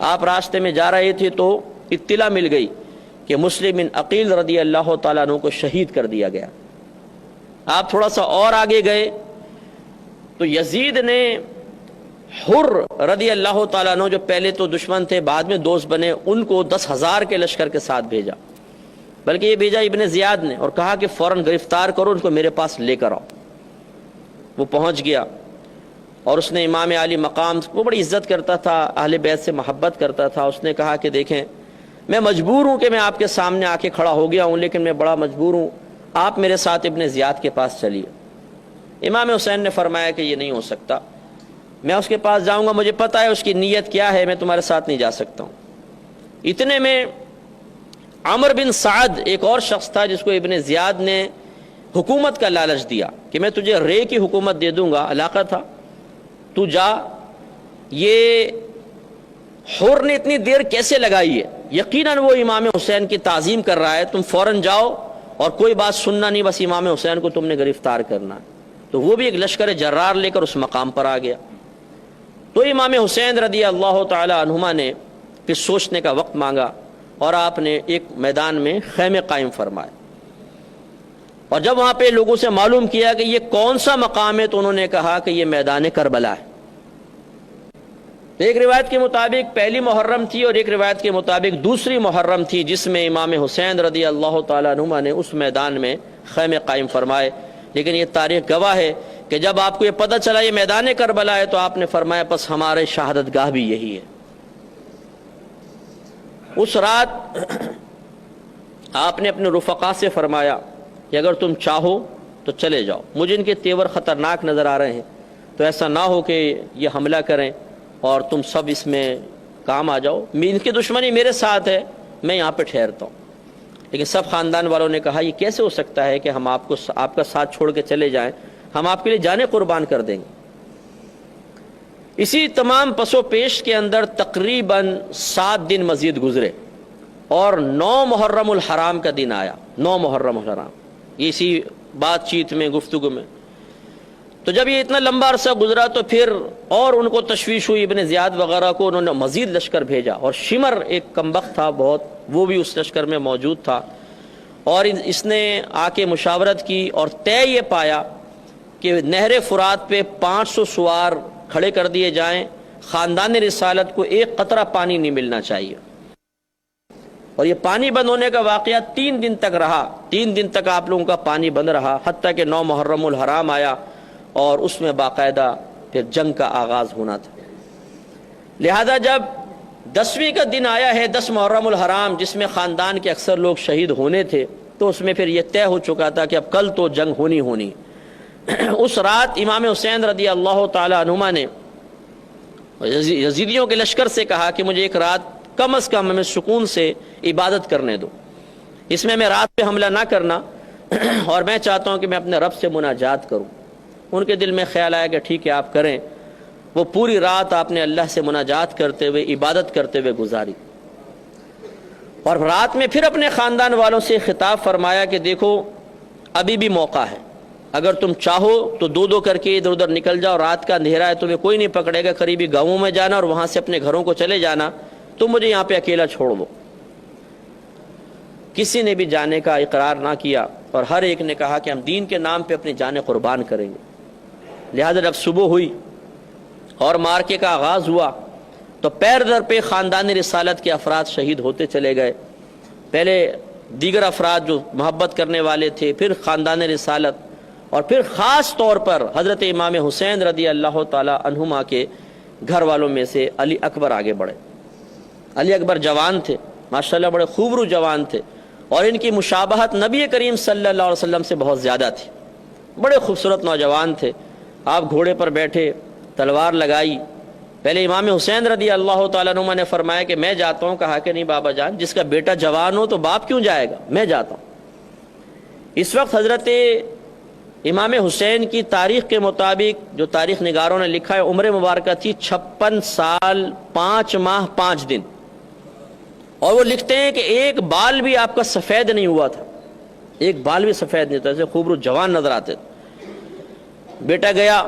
آپ راستے میں جا رہے تھے تو اطلاع مل گئی کہ مسلم بن عقیل رضی اللہ تعالیٰ عنہ کو شہید کر دیا گیا۔ آپ تھوڑا سا اور آگے گئے تو یزید نے حر رضی اللہ تعالیٰ عنہ جو پہلے تو دشمن تھے بعد میں دوست بنے، ان کو 10,000 کے لشکر کے ساتھ بھیجا، بلکہ یہ بھیجا ابن زیاد نے، اور کہا کہ فوراً گرفتار کرو ان کو، میرے پاس لے کر آؤ۔ وہ پہنچ گیا اور اس نے امام علی مقام، وہ بڑی عزت کرتا تھا، اہل بیت سے محبت کرتا تھا، اس نے کہا کہ دیکھیں میں مجبور ہوں کہ میں آپ کے سامنے آ کے کھڑا ہو گیا ہوں، لیکن میں بڑا مجبور ہوں، آپ میرے ساتھ ابن زیاد کے پاس چلیے۔ امام حسین نے فرمایا کہ یہ نہیں ہو سکتا، میں اس کے پاس جاؤں گا، مجھے پتہ ہے اس کی نیت کیا ہے، میں تمہارے ساتھ نہیں جا سکتا ہوں۔ اتنے میں عمر بن سعد ایک اور شخص تھا جس کو ابن زیاد نے حکومت کا لالچ دیا کہ میں تجھے رے کی حکومت دے دوں گا، علاقہ تھا، تو جا۔ یہ حر نے اتنی دیر کیسے لگائی ہے؟ یقیناً وہ امام حسین کی تعظیم کر رہا ہے، تم فوراً جاؤ اور کوئی بات سننا نہیں، بس امام حسین کو تم نے گرفتار کرنا ہے۔ تو وہ بھی ایک لشکر جرار لے کر اس مقام پر آ گیا۔ تو امام حسین رضی اللہ تعالی عنہما نے پھر سوچنے کا وقت مانگا اور آپ نے ایک میدان میں خیمے قائم فرمائے، اور جب وہاں پہ لوگوں سے معلوم کیا کہ یہ کون سا مقام ہے تو انہوں نے کہا کہ یہ میدان کربلا ہے۔ ایک روایت کے مطابق پہلی محرم تھی اور ایک روایت کے مطابق دوسری محرم تھی جس میں امام حسین رضی اللہ تعالیٰ عنہما نے اس میدان میں خیمے قائم فرمائے۔ لیکن یہ تاریخ گواہ ہے کہ جب آپ کو یہ پتہ چلا یہ میدان کربلا ہے تو آپ نے فرمایا پس ہمارے شہادت گاہ بھی یہی ہے۔ اس رات آپ نے اپنے رفقا سے فرمایا کہ اگر تم چاہو تو چلے جاؤ، مجھے ان کے تیور خطرناک نظر آ رہے ہیں، تو ایسا نہ ہو کہ یہ حملہ کریں اور تم سب اس میں کام آ جاؤ، ان کی دشمنی میرے ساتھ ہے، میں یہاں پہ ٹھہرتا ہوں۔ لیکن سب خاندان والوں نے کہا یہ کیسے ہو سکتا ہے کہ ہم آپ کا ساتھ چھوڑ کے چلے جائیں، ہم آپ کے لیے جانیں قربان کر دیں گے۔ اسی تمام پس و پیش کے اندر تقریباً 7 دن مزید گزرے اور 9 محرم الحرام کا دن آیا۔ 9 محرم الحرام، اسی بات چیت میں گفتگو میں تو جب یہ اتنا لمبا عرصہ گزرا تو پھر اور ان کو تشویش ہوئی، ابن زیاد وغیرہ کو انہوں نے مزید لشکر بھیجا، اور شمر ایک کمبخت تھا بہت، وہ بھی اس لشکر میں موجود تھا، اور اس نے آ کے مشاورت کی اور طے یہ پایا کہ نہر فرات پہ 500 سوار کھڑے کر دیے جائیں، خاندان رسالت کو ایک قطرہ پانی نہیں ملنا چاہیے۔ اور یہ پانی بند ہونے کا واقعہ 3 دن تک رہا، 3 دن تک آپ لوگوں کا پانی بند رہا، حتیٰ کہ 9 محرم الحرام آیا اور اس میں باقاعدہ پھر جنگ کا آغاز ہونا تھا۔ لہذا جب 10ویں کا دن آیا ہے 10 محرم الحرام، جس میں خاندان کے اکثر لوگ شہید ہونے تھے، تو اس میں پھر یہ طے ہو چکا تھا کہ اب کل تو جنگ ہونی ہونی. اس رات امام حسین رضی اللہ تعالی عنہما نے یزیدیوں کے لشکر سے کہا کہ مجھے ایک رات کم از کم ہمیں سکون سے عبادت کرنے دو, اس میں رات پہ حملہ نہ کرنا, اور میں چاہتا ہوں کہ میں اپنے رب سے مناجات کروں. ان کے دل میں خیال آیا کہ ٹھیک ہے آپ کریں. وہ پوری رات آپ نے اللہ سے مناجات کرتے ہوئے عبادت کرتے ہوئے گزاری, اور رات میں پھر اپنے خاندان والوں سے خطاب فرمایا کہ دیکھو ابھی بھی موقع ہے, اگر تم چاہو تو دو دو کر کے ادھر ادھر نکل جاؤ, رات کا اندھیرا ہے تمہیں کوئی نہیں پکڑے گا, قریبی گاؤں میں جانا اور وہاں سے اپنے گھروں کو چلے جانا, تم مجھے یہاں پہ اکیلا چھوڑ دو. کسی نے بھی جانے کا اقرار نہ کیا, اور ہر ایک نے کہا کہ ہم دین کے نام پہ اپنی جانیں قربان کریں گے. لہذا جب صبح ہوئی اور مارکے کا آغاز ہوا تو پیر در پہ خاندان رسالت کے افراد شہید ہوتے چلے گئے. پہلے دیگر افراد جو محبت کرنے والے تھے, پھر خاندان رسالت, اور پھر خاص طور پر حضرت امام حسین رضی اللہ تعالی عنہما کے گھر والوں میں سے علی اکبر آگے بڑھے. علی اکبر جوان تھے ماشاءاللہ, بڑے خوبرو جوان تھے, اور ان کی مشابہت نبی کریم صلی اللہ علیہ وسلم سے بہت زیادہ تھی. بڑے خوبصورت نوجوان تھے. آپ گھوڑے پر بیٹھے, تلوار لگائی. پہلے امام حسین رضی اللہ تعالیٰ عنہ نے فرمایا کہ میں جاتا ہوں. کہا کہ نہیں بابا جان, جس کا بیٹا جوان ہو تو باپ کیوں جائے گا, میں جاتا ہوں. اس وقت حضرت امام حسین کی تاریخ کے مطابق, جو تاریخ نگاروں نے لکھا ہے, عمر مبارکہ تھی 56 سال 5 ماہ 5 دن, اور وہ لکھتے ہیں کہ ایک بال بھی آپ کا سفید نہیں ہوا تھا, ایک بال بھی سفید نہیں تھا, ایسے خوبرو جوان نظر آتے تھے. بیٹا گیا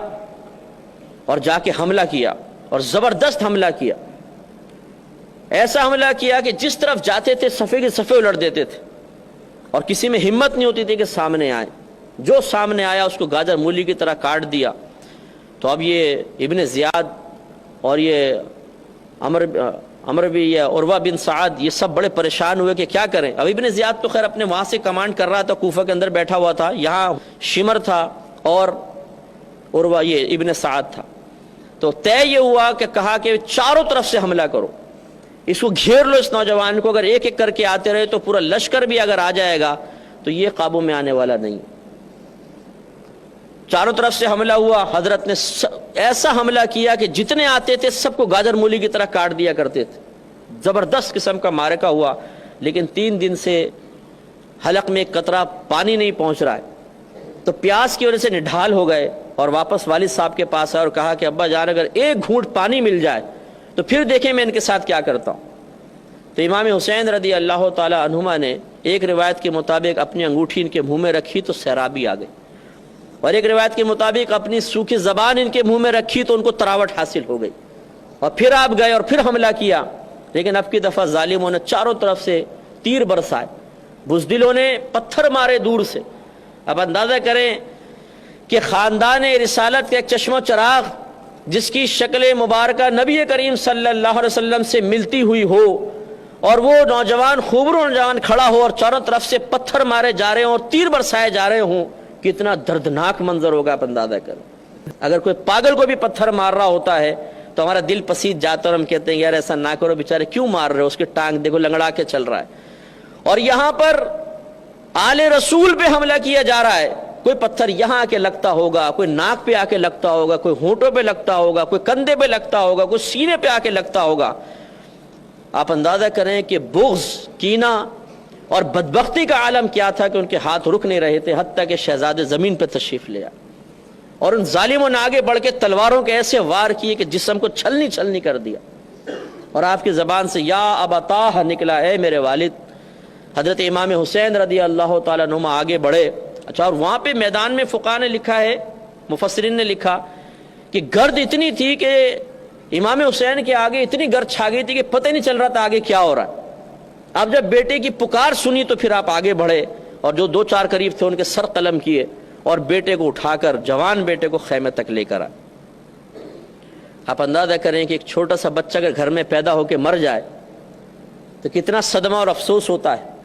اور جا کے حملہ کیا, اور زبردست حملہ کیا. ایسا حملہ کیا کہ جس طرف جاتے تھے صفے کے صفے الٹ دیتے تھے, اور کسی میں ہمت نہیں ہوتی تھی کہ سامنے آئے. جو سامنے آیا اس کو گاجر مولی کی طرح کاٹ دیا. تو اب یہ ابن زیاد اور یہ عمر بھی, یہ عروہ بن سعد, یہ سب بڑے پریشان ہوئے کہ کیا کریں. اب ابن زیاد تو خیر اپنے وہاں سے کمانڈ کر رہا تھا, کوفہ کے اندر بیٹھا ہوا تھا, یہاں شمر تھا اور عروہ یہ ابن سعد تھا. تو طے یہ ہوا کہ کہا کہ چاروں طرف سے حملہ کرو, اس کو گھیر لو, اس نوجوان کو. اگر ایک ایک کر کے آتے رہے تو پورا لشکر بھی اگر آ جائے گا تو یہ قابو میں آنے والا نہیں. چاروں طرف سے حملہ ہوا. حضرت نے ایسا حملہ کیا کہ جتنے آتے تھے سب کو گاجر مولی کی طرح کاٹ دیا کرتے تھے. زبردست قسم کا معرکہ ہوا, لیکن 3 دن سے حلق میں ایک قطرہ پانی نہیں پہنچ رہا ہے. تو پیاس کی وجہ سے نڈھال ہو گئے, اور واپس والد صاحب کے پاس آئے اور کہا کہ ابا جان اگر ایک گھونٹ پانی مل جائے تو پھر دیکھیں میں ان کے ساتھ کیا کرتا ہوں. تو امام حسین رضی اللہ تعالی عنہما نے ایک روایت کے مطابق اپنی انگوٹھی ان کے منہ میں رکھی تو سیرابی آ گئی, اور ایک روایت کے مطابق اپنی سوکھی زبان ان کے منہ میں رکھی تو ان کو تراوٹ حاصل ہو گئی, اور پھر آپ گئے اور پھر حملہ کیا. لیکن اب کی دفعہ ظالموں نے چاروں طرف سے تیر برسائے, بزدلوں نے پتھر مارے دور سے. اب اندازہ کریں کہ خاندان رسالت کا ایک چشم و چراغ جس کی شکل مبارکہ نبی کریم صلی اللہ علیہ وسلم سے ملتی ہوئی ہو, اور وہ نوجوان خوبرو نوجوان کھڑا ہو اور چاروں طرف سے پتھر مارے جا رہے ہوں اور تیر برسائے جا رہے ہوں, کتنا دردناک منظر ہوگا آپ اندازہ کریں. اگر کوئی پاگل کو بھی پتھر مار رہا ہوتا ہے تو ہمارا دل پسیج جاتا ہے, اور ہم کہتے ہیں یار ایسا نہ کرو, بیچارے کیوں مار رہے ہو, اس کی ٹانگ دیکھو لنگڑا کے چل رہا ہے. اور یہاں پر آل رسول پہ حملہ کیا جا رہا ہے. کوئی پتھر یہاں آ کے لگتا ہوگا, کوئی ناک پہ آ کے لگتا ہوگا, کوئی ہونٹوں پہ لگتا ہوگا, کوئی کندھے پہ لگتا ہوگا, کوئی سینے پہ آ کے لگتا ہوگا. آپ اندازہ کریں کہ بغض, کینہ اور بدبختی کا عالم کیا تھا کہ ان کے ہاتھ رک نہیں رہے تھے, حتیٰ کہ شہزادے زمین پہ تشریف لے آئے, اور ان ظالموں نے آگے بڑھ کے تلواروں کے ایسے وار کیے کہ جسم کو چھلنی چھلنی کر دیا. اور آپ کی زبان سے یا ابتاہ نکلا, اے میرے والد. حضرت امام حسین رضی اللہ تعالیٰ عنہ آگے بڑھے. اچھا, اور وہاں پہ میدان میں فقہاء نے لکھا ہے, مفسرین نے لکھا کہ گرد اتنی تھی کہ امام حسین کے آگے اتنی گرد چھا گئی تھی کہ پتہ نہیں چل رہا تھا آگے کیا ہو رہا ہے. اب جب بیٹے کی پکار سنی تو پھر آپ آگے بڑھے, اور جو 2-4 قریب تھے ان کے سر قلم کیے, اور بیٹے کو اٹھا کر, جوان بیٹے کو خیمے تک لے کر آئے. آپ اندازہ کریں کہ ایک چھوٹا سا بچہ اگر گھر میں پیدا ہو کے مر جائے تو کتنا صدمہ اور افسوس ہوتا ہے.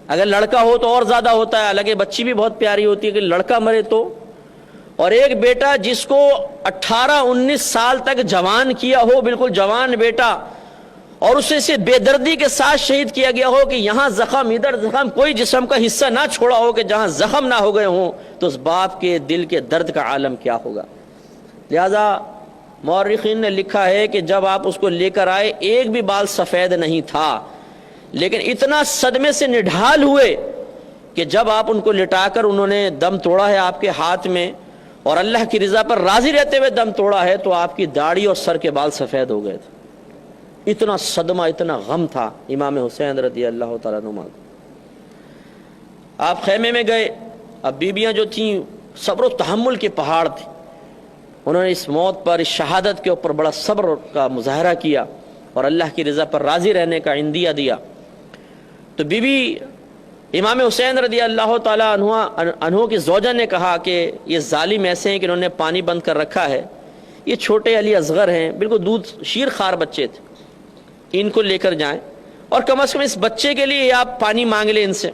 اگر لڑکا ہو تو اور زیادہ ہوتا ہے, حالانکہ بچی بھی بہت پیاری ہوتی ہے, کہ لڑکا مرے تو. اور ایک بیٹا جس کو 18-19 سال تک جوان کیا ہو, بالکل جوان بیٹا, اور اسے سے بے دردی کے ساتھ شہید کیا گیا ہو کہ یہاں زخم ادھر زخم، کوئی جسم کا حصہ نہ چھوڑا ہو کہ جہاں زخم نہ ہو گئے ہوں، تو اس باپ کے دل کے درد کا عالم کیا ہوگا۔ لہذا مورخین نے لکھا ہے کہ جب آپ اس کو لے کر آئے ایک بھی بال سفید نہیں تھا، لیکن اتنا صدمے سے نڈھال ہوئے کہ جب آپ ان کو لٹا کر انہوں نے دم توڑا ہے آپ کے ہاتھ میں، اور اللہ کی رضا پر راضی رہتے ہوئے دم توڑا ہے، تو آپ کی داڑھی اور سر کے بال سفید ہو گئے تھے۔ اتنا صدمہ، اتنا غم تھا امام حسین رضی اللہ تعالیٰ عنہ کو۔ آپ خیمے میں گئے، اب بیویاں جو تھیں صبر و تحمل کے پہاڑ تھے، انہوں نے اس موت پر، اس شہادت کے اوپر بڑا صبر کا مظاہرہ کیا اور اللہ کی رضا پر راضی رہنے کا عندیہ دیا۔ تو بی بی امام حسین رضی اللہ تعالیٰ عنہ کی زوجہ نے کہا کہ یہ ظالم ایسے ہیں کہ انہوں نے پانی بند کر رکھا ہے، یہ چھوٹے علی اصغر ہیں، بالکل دودھ شیر خوار بچے تھے، ان کو لے کر جائیں اور کم از کم اس بچے کے لیے آپ پانی مانگ لیں ان سے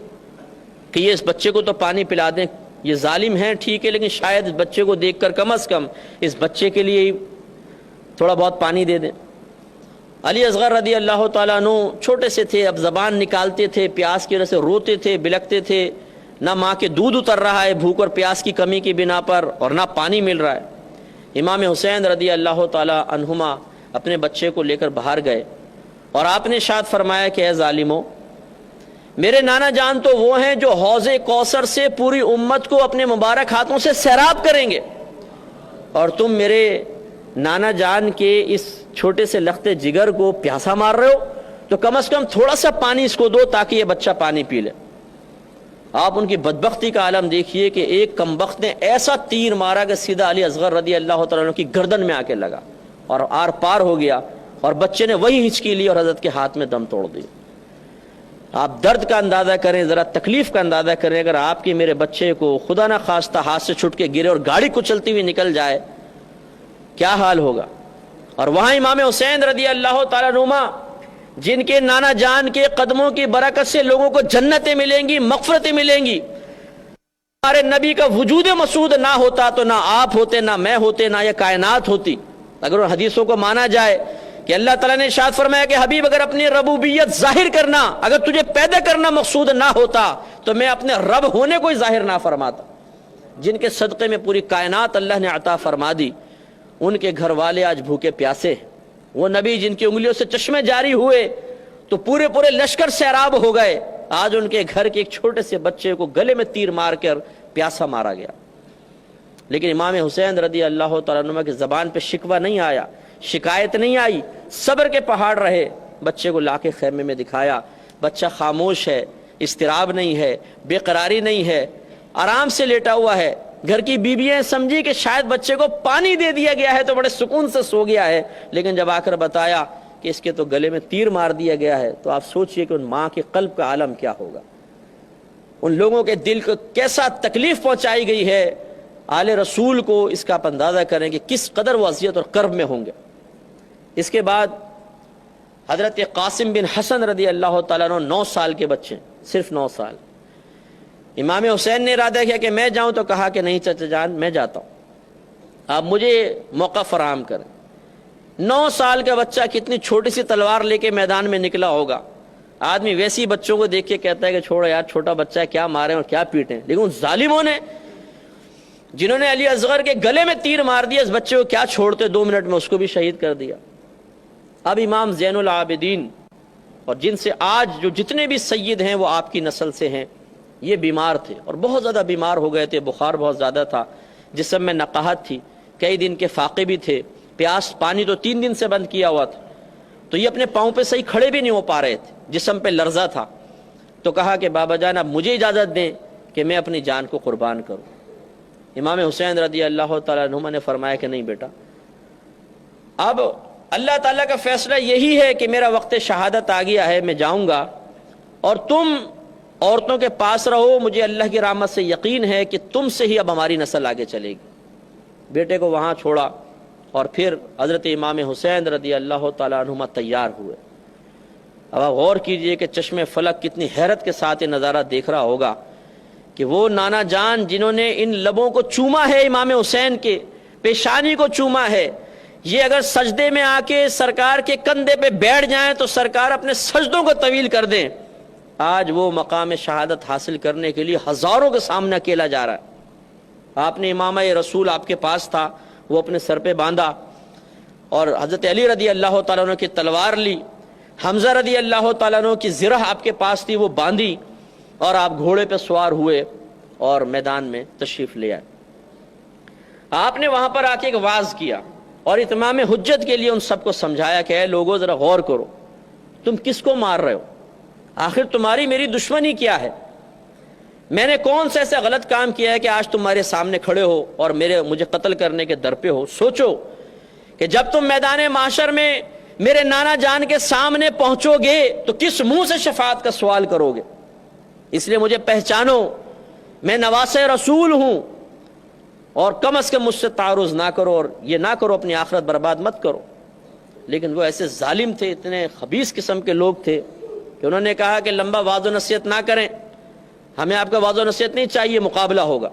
کہ یہ اس بچے کو تو پانی پلا دیں۔ یہ ظالم ہیں ٹھیک ہے، لیکن شاید اس بچے کو دیکھ کر کم از کم اس بچے کے لیے تھوڑا بہت پانی دے دیں۔ علی اصغر رضی اللہ تعالیٰ عنہ چھوٹے سے تھے، اب زبان نکالتے تھے، پیاس کی وجہ سے روتے تھے، بلکتے تھے، نہ ماں کے دودھ اتر رہا ہے بھوک اور پیاس کی کمی کی بنا پر، اور نہ پانی مل رہا ہے۔ امام حسین رضی اللہ تعالیٰ عنہما اپنے بچے کو لے کر باہر گئے اور آپ نے ارشاد فرمایا کہ اے ظالمو، میرے نانا جان تو وہ ہیں جو حوض کوثر سے پوری امت کو اپنے مبارک ہاتھوں سے سیراب کریں گے، اور تم میرے نانا جان کے اس چھوٹے سے لختے جگر کو پیاسا مار رہے ہو، تو کم از کم تھوڑا سا پانی اس کو دو تاکہ یہ بچہ پانی پی لے۔ آپ ان کی بدبختی کا عالم دیکھیے کہ ایک کمبخت نے ایسا تیر مارا کہ سیدھا علی اصغر رضی اللہ تعالیٰ عنہ کی گردن میں آ کے لگا اور آر پار ہو گیا، اور بچے نے وہی ہچکی لی اور حضرت کے ہاتھ میں دم توڑ دی۔ آپ درد کا اندازہ کریں، ذرا تکلیف کا اندازہ کریں، اگر آپ کے میرے بچے کو خدا نہ خواستہ ہاتھ سے چھٹ کے گرے اور گاڑی کچلتی ہوئی نکل جائے کیا حال ہوگا۔ اور وہاں امام حسین رضی اللہ تعالیٰ عنہ جن کے نانا جان کے قدموں کی برکت سے لوگوں کو جنتیں ملیں گی، مغفرتیں ملیں گی۔ ہمارے نبی کا وجود مسعود نہ ہوتا تو نہ آپ ہوتے، نہ میں ہوتے، نہ یہ کائنات ہوتی۔ اگر ان حدیثوں کو مانا جائے کہ اللہ تعالیٰ نے ارشاد فرمایا کہ حبیب اگر اپنی ربوبیت ظاہر کرنا، اگر تجھے پیدا کرنا مقصود نہ ہوتا تو میں اپنے رب ہونے کو ہی ظاہر نہ فرماتا۔ جن کے صدقے میں پوری کائنات اللہ نے عطا فرما دی، ان کے گھر والے آج بھوکے پیاسے، وہ نبی جن کی انگلیوں سے چشمے جاری ہوئے تو پورے پورے لشکر سیراب ہو گئے، آج ان کے گھر کے ایک چھوٹے سے بچے کو گلے میں تیر مار کر پیاسا مارا گیا۔ لیکن امام حسین رضی اللہ تعالیٰ عنہ کی زبان پہ شکوہ نہیں آیا، شکایت نہیں آئی، صبر کے پہاڑ رہے۔ بچے کو لا کے خیمے میں دکھایا، بچہ خاموش ہے، اضطراب نہیں ہے، بے قراری نہیں ہے، آرام سے لیٹا ہوا ہے۔ گھر کی بیویاں سمجھی کہ شاید بچے کو پانی دے دیا گیا ہے تو بڑے سکون سے سو گیا ہے، لیکن جب آ کر بتایا کہ اس کے تو گلے میں تیر مار دیا گیا ہے، تو آپ سوچئے کہ ان ماں کے قلب کا عالم کیا ہوگا، ان لوگوں کے دل کو کیسا تکلیف پہنچائی گئی ہے۔ آل رسول کو اس کا اندازہ کریں کہ کس قدر وہ اذیت اور کرب میں ہوں گے۔ اس کے بعد حضرت قاسم بن حسن رضی اللہ تعالیٰ عنہ 9 سال کے بچے، صرف 9 سال۔ امام حسین نے ارادہ کیا کہ میں جاؤں، تو کہا کہ نہیں چچا جان میں جاتا ہوں، آپ مجھے موقع فراہم کریں۔ 9 سال کا بچہ کتنی چھوٹی سی تلوار لے کے میدان میں نکلا ہوگا۔ آدمی ویسی بچوں کو دیکھ کے کہتا ہے کہ چھوڑو یار، چھوٹا بچہ ہے، کیا ماریں اور کیا پیٹیں، لیکن ان ظالموں نے جنہوں نے علی اصغر کے گلے میں تیر مار دیا، اس بچے کو کیا چھوڑتے، 2 منٹ میں اس کو بھی شہید کر دیا۔ اب امام زین العابدین اور جن سے آج جو جتنے بھی سید ہیں وہ آپ کی نسل سے ہیں، یہ بیمار تھے اور بہت زیادہ بیمار ہو گئے تھے، بخار بہت زیادہ تھا، جسم میں نقاہت تھی، کئی دن کے فاقے بھی تھے، پیاس پانی تو 3 دن سے بند کیا ہوا تھا، تو یہ اپنے پاؤں پہ صحیح کھڑے بھی نہیں ہو پا رہے تھے، جسم پہ لرزہ تھا۔ تو کہا کہ بابا جان اب مجھے اجازت دیں کہ میں اپنی جان کو قربان کروں۔ امام حسین رضی اللہ تعالیٰ عنہ نے فرمایا کہ نہیں بیٹا، اب اللہ تعالیٰ کا فیصلہ یہی ہے کہ میرا وقت شہادت آ گیا ہے، میں جاؤں گا اور تم عورتوں کے پاس رہو، مجھے اللہ کی رحمت سے یقین ہے کہ تم سے ہی اب ہماری نسل آگے چلے گی۔ بیٹے کو وہاں چھوڑا اور پھر حضرت امام حسین رضی اللہ تعالیٰ عنہ تیار ہوئے۔ اب آپ غور کیجئے کہ چشم فلک کتنی حیرت کے ساتھ یہ نظارہ دیکھ رہا ہوگا کہ وہ نانا جان جنہوں نے ان لبوں کو چوما ہے، امام حسین کے پیشانی کو چوما ہے، یہ اگر سجدے میں آ کے سرکار کے کندھے پہ بیٹھ جائیں تو سرکار اپنے سجدوں کو طویل کر دیں. آج وہ مقام شہادت حاصل کرنے کے لیے ہزاروں کے سامنے اکیلا جا رہا ہے. آپ نے امامہ رسول آپ کے پاس تھا, وہ اپنے سر پہ باندھا, اور حضرت علی رضی اللہ تعالیٰ عنہ کی تلوار لی, حمزہ رضی اللہ تعالیٰ عنہ کی زرہ آپ کے پاس تھی, وہ باندھی, اور آپ گھوڑے پہ سوار ہوئے اور میدان میں تشریف لے آئے. آپ نے وہاں پر آ کے ایک واعظ کیا اور اتمام حجت کے لیے ان سب کو سمجھایا کہ اے لوگوں ذرا غور کرو, تم کس کو مار رہے ہو؟ آخر تمہاری میری دشمنی کیا ہے؟ میں نے کون سا ایسا غلط کام کیا ہے کہ آج تمہارے سامنے کھڑے ہو اور مجھے قتل کرنے کے در پہ ہو؟ سوچو کہ جب تم میدان معاشر میں میرے نانا جان کے سامنے پہنچو گے تو کس منہ سے شفاعت کا سوال کرو گے. اس لیے مجھے پہچانو, میں نواس رسول ہوں, اور کم از کم مجھ سے تعارض نہ کرو, اور یہ نہ کرو اپنی آخرت برباد مت کرو. لیکن وہ ایسے ظالم تھے, اتنے خبیث قسم کے لوگ تھے کہ انہوں نے کہا کہ لمبا وعظ و نصیحت نہ کریں, ہمیں آپ کا وعظ و نصیحت نہیں چاہیے, مقابلہ ہوگا.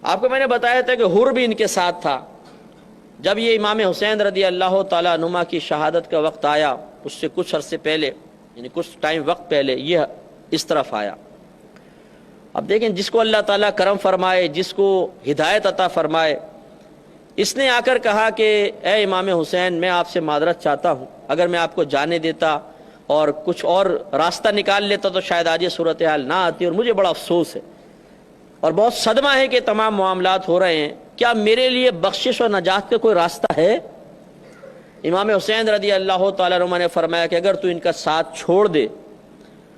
آپ کو میں نے بتایا تھا کہ حر بھی ان کے ساتھ تھا. جب یہ امام حسین رضی اللہ تعالیٰ عنہ کی شہادت کا وقت آیا, اس سے کچھ عرصے پہلے, یعنی کچھ ٹائم وقت پہلے یہ اس طرف آیا. اب دیکھیں, جس کو اللہ تعالیٰ کرم فرمائے, جس کو ہدایت عطا فرمائے, اس نے آ کر کہا کہ اے امام حسین, میں آپ سے معذرت چاہتا ہوں, اگر میں آپ کو جانے دیتا اور کچھ اور راستہ نکال لیتا تو شاید آج یہ صورتحال نہ آتی, اور مجھے بڑا افسوس ہے اور بہت صدمہ ہے کہ تمام معاملات ہو رہے ہیں. کیا میرے لیے بخشش اور نجات کا کوئی راستہ ہے؟ امام حسین رضی اللہ تعالیٰ عنہ نے فرمایا کہ اگر تو ان کا ساتھ چھوڑ دے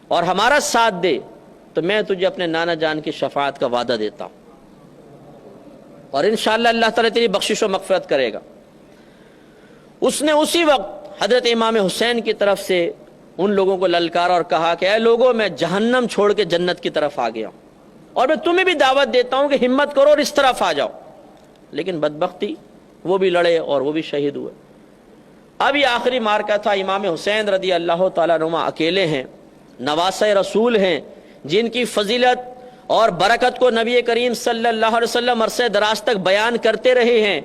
اور ہمارا ساتھ دے تو میں تجھے اپنے نانا جان کی شفاعت کا وعدہ دیتا ہوں, اور انشاءاللہ اللہ تعالیٰ تیری بخشش و مغفرت کرے گا. اس نے اسی وقت حضرت امام حسین کی طرف سے ان لوگوں کو للکارا اور کہا کہ اے لوگوں, میں جہنم چھوڑ کے جنت کی طرف آ گیا ہوں, اور میں تمہیں بھی دعوت دیتا ہوں کہ ہمت کرو اور اس طرف آ جاؤ. لیکن بدبختی, وہ بھی لڑے اور وہ بھی شہید ہوئے. اب یہ آخری مارکا تھا. امام حسین رضی اللہ تعالیٰ عنہ اکیلے ہیں, نواسۂ رسول ہیں, جن کی فضیلت اور برکت کو نبی کریم صلی اللہ علیہ وسلم عرصہ دراز تک بیان کرتے رہے ہیں.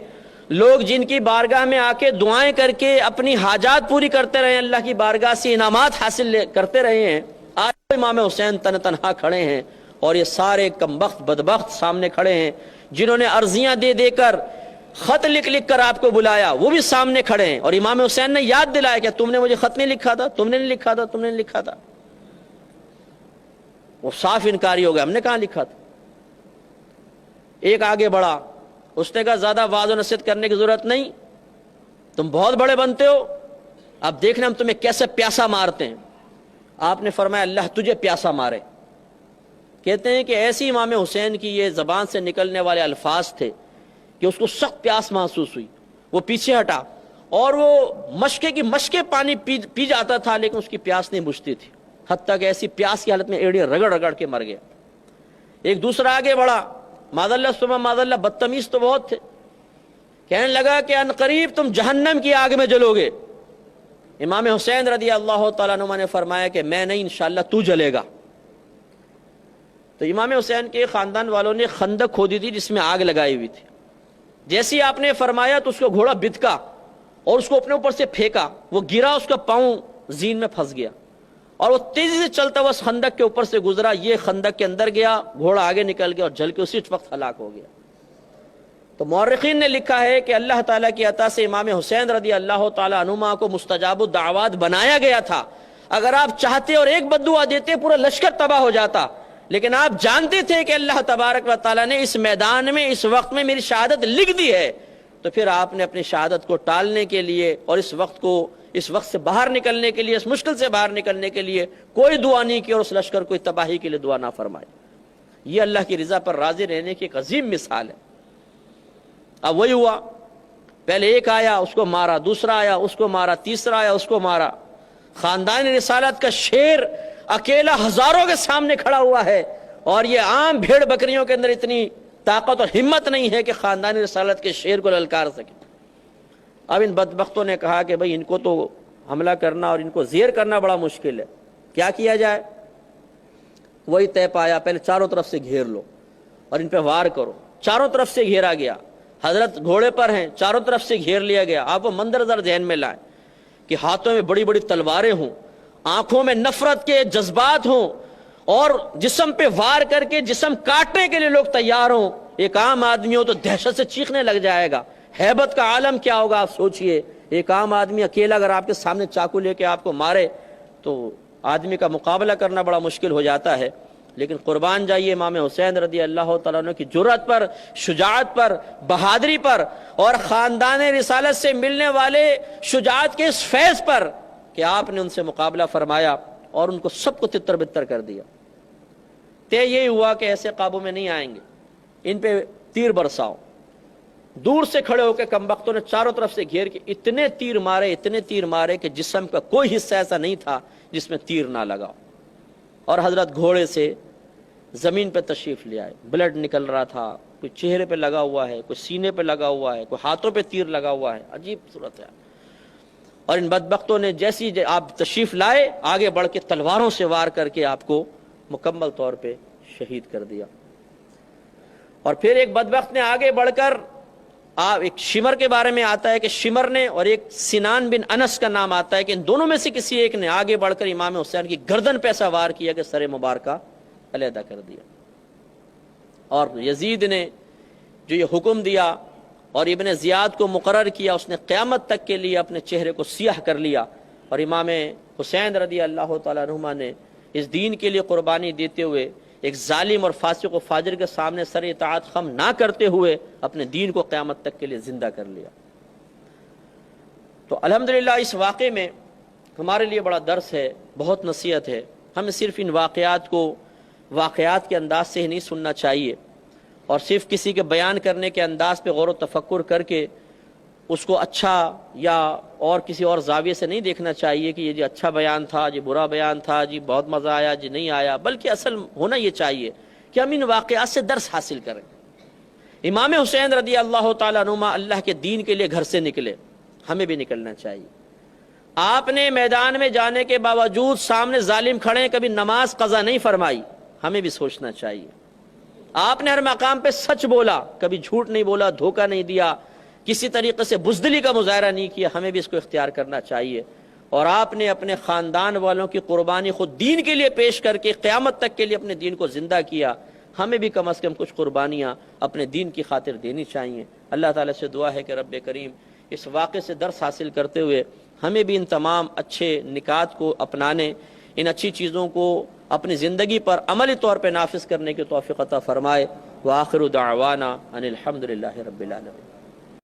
لوگ جن کی بارگاہ میں آ کے دعائیں کر کے اپنی حاجات پوری کرتے رہے ہیں, اللہ کی بارگاہ سے انعامات حاصل کرتے رہے ہیں. آج امام حسین تنہا کھڑے ہیں, اور یہ سارے کمبخت بدبخت سامنے کھڑے ہیں جنہوں نے عرضیاں دے دے کر, خط لکھ لکھ کر آپ کو بلایا, وہ بھی سامنے کھڑے ہیں. اور امام حسین نے یاد دلایا کہ تم نے مجھے خط نہیں لکھا تھا, تم نے نہیں لکھا تھا, تم نے نہیں لکھا تھا. وہ صاف انکاری ہو گیا, ہم نے کہاں لکھا تھا. ایک آگے بڑھا, اس نے کہا زیادہ وعظ و نصیحت کرنے کی ضرورت نہیں, تم بہت بڑے بنتے ہو, اب دیکھنا ہم تمہیں کیسے پیاسا مارتے ہیں. آپ نے فرمایا اللہ تجھے پیاسا مارے. کہتے ہیں کہ ایسی امام حسین کی یہ زبان سے نکلنے والے الفاظ تھے کہ اس کو سخت پیاس محسوس ہوئی. وہ پیچھے ہٹا اور وہ مشکے کی مشکے پانی پی جاتا تھا, لیکن اس کی پیاس نہیں بجھتی تھی, حتیٰ کہ ایسی پیاس کی حالت میں ایڑیاں رگڑ رگڑ کے مر گیا. ایک دوسرا آگے بڑھا, معذاللہ سما معذاللہ بدتمیز تو بہت تھے, کہنے لگا کہ ان قریب تم جہنم کی آگ میں جلو گے. امام حسین رضی اللہ تعالیٰ عنہ نے فرمایا کہ میں نہیں, انشاءاللہ تو جلے گا. تو امام حسین کے خاندان والوں نے خندق کھودی تھی جس میں آگ لگائی ہوئی تھی. جیسی آپ نے فرمایا تو اس کا گھوڑا بتکا اور اس کو اپنے اوپر سے پھینکا, وہ گرا, اس کا پاؤں زین میں پھنس گیا, اور وہ تیزی سے چلتا ہوا اس خندق کے اوپر سے گزرا. یہ خندق کے اندر گیا, گھوڑا آگے نکل گیا اور جل کے اسی وقت ہلاک ہو گیا. تو مورخین نے لکھا ہے کہ اللہ تعالیٰ کی عطا سے امام حسین رضی اللہ تعالیٰ عنہما کو مستجاب الدعوات بنایا گیا تھا. اگر آپ چاہتے اور ایک بددعا دیتے پورا لشکر تباہ ہو جاتا, لیکن آپ جانتے تھے کہ اللہ تبارک و تعالیٰ نے اس میدان میں اس وقت میں میری شہادت لکھ دی ہے, تو پھر آپ نے اپنی شہادت کو ٹالنے کے لیے اور اس وقت سے باہر نکلنے کے لیے, اس مشکل سے باہر نکلنے کے لیے کوئی دعا نہیں کی, اور اس لشکر کو تباہی کے لیے دعا نہ فرمائی. یہ اللہ کی رضا پر راضی رہنے کی ایک عظیم مثال ہے. اب وہی ہوا, پہلے ایک آیا اس کو مارا, دوسرا آیا اس کو مارا, تیسرا آیا اس کو مارا. خاندان رسالت کا شیر اکیلا ہزاروں کے سامنے کھڑا ہوا ہے, اور یہ عام بھیڑ بکریوں کے اندر اتنی طاقت اور ہمت نہیں ہے کہ خاندان رسالت کے شیر کو للکار سکے. اب ان بدبختوں نے کہا کہ بھئی ان کو تو حملہ کرنا اور ان کو زیر کرنا بڑا مشکل ہے, کیا کیا جائے. وہی طے پایا, پہلے چاروں طرف سے گھیر لو اور ان پہ وار کرو. چاروں طرف سے گھیرا گیا, حضرت گھوڑے پر ہیں، چاروں طرف سے گھیر لیا گیا. آپ وہ منظر ذرا ذہن میں لائیں کہ ہاتھوں میں بڑی بڑی تلواریں ہوں، آنکھوں میں نفرت کے جذبات ہوں، اور جسم پہ وار کر کے جسم کاٹنے کے لیے لوگ تیار ہوں. ایک عام آدمی ہو تو دہشت سے چیخنے لگ جائے گا. ہیبت کا عالم کیا ہوگا آپ سوچئے. ایک عام آدمی اکیلا اگر آپ کے سامنے چاقو لے کے آپ کو مارے تو آدمی کا مقابلہ کرنا بڑا مشکل ہو جاتا ہے. لیکن قربان جائیے امام حسین رضی اللہ تعالیٰ عنہ کی جرأت پر، شجاعت پر، بہادری پر، اور خاندان رسالت سے ملنے والے شجاعت کے اس فیض پر کہ آپ نے ان سے مقابلہ فرمایا اور ان کو سب کو تتر بتر کر دیا. طے یہی ہوا کہ ایسے قابو میں نہیں آئیں گے، ان پہ تیر برساؤ. دور سے کھڑے ہو کے کمبختوں نے چاروں طرف سے گھیر کے اتنے تیر مارے کہ جسم کا کوئی حصہ ایسا نہیں تھا جس میں تیر نہ لگا. اور حضرت گھوڑے سے زمین پہ تشریف لے آئے. بلڈ نکل رہا تھا، کوئی چہرے پہ لگا ہوا ہے، کوئی سینے پہ لگا ہوا ہے، کوئی ہاتھوں پہ تیر لگا ہوا ہے. عجیب صورت ہے. اور ان بدبختوں نے جیسی آپ تشریف لائے آگے بڑھ کے تلواروں سے وار کر کے آپ کو مکمل طور پہ شہید کر دیا. اور پھر ایک بدبخت نے آگے بڑھ کر ایک شمر کے بارے میں آتا ہے کہ شمر نے، اور ایک سنان بن انس کا نام آتا ہے کہ ان دونوں میں سے کسی ایک نے آگے بڑھ کر امام حسین کی گردن پہ ایسا وار کیا کہ سر مبارکہ علیحدہ کر دیا. اور یزید نے جو یہ حکم دیا اور ابن زیاد کو مقرر کیا، اس نے قیامت تک کے لیے اپنے چہرے کو سیاہ کر لیا. اور امام حسین رضی اللہ تعالیٰ عنہما نے اس دین کے لیے قربانی دیتے ہوئے ایک ظالم اور فاسق و فاجر کے سامنے سر اطاعت خم نہ کرتے ہوئے اپنے دین کو قیامت تک کے لیے زندہ کر لیا. تو الحمدللہ اس واقعے میں ہمارے لیے بڑا درس ہے، بہت نصیحت ہے. ہمیں صرف ان واقعات کو واقعات کے انداز سے ہی نہیں سننا چاہیے، اور صرف کسی کے بیان کرنے کے انداز پہ غور و تفکر کر کے اس کو اچھا یا اور کسی اور زاویے سے نہیں دیکھنا چاہیے کہ یہ جی اچھا بیان تھا، جی برا بیان تھا، جی بہت مزہ آیا، جی نہیں آیا. بلکہ اصل ہونا یہ چاہیے کہ ہم ان واقعات سے درس حاصل کریں. امام حسین رضی اللہ تعالیٰ عنہ اللہ کے دین کے لیے گھر سے نکلے، ہمیں بھی نکلنا چاہیے. آپ نے میدان میں جانے کے باوجود سامنے ظالم کھڑے ہیں، کبھی نماز قضا نہیں فرمائی، ہمیں بھی سوچنا چاہیے. آپ نے ہر مقام پہ سچ بولا، کبھی جھوٹ نہیں بولا، دھوکہ نہیں دیا، کسی طریقے سے بزدلی کا مظاہرہ نہیں کیا. ہمیں بھی اس کو اختیار کرنا چاہیے. اور آپ نے اپنے خاندان والوں کی قربانی خود دین کے لیے پیش کر کے قیامت تک کے لیے اپنے دین کو زندہ کیا. ہمیں بھی کم از کم کچھ قربانیاں اپنے دین کی خاطر دینی چاہیے. اللہ تعالیٰ سے دعا ہے کہ رب کریم اس واقعے سے درس حاصل کرتے ہوئے ہمیں بھی ان تمام اچھے نکات کو اپنانے، ان اچھی چیزوں کو اپنی زندگی پر عملی طور پہ نافذ کرنے کی توفیق عطا فرمائے. وآخر دعوانا ان الحمدللہ رب العالمین.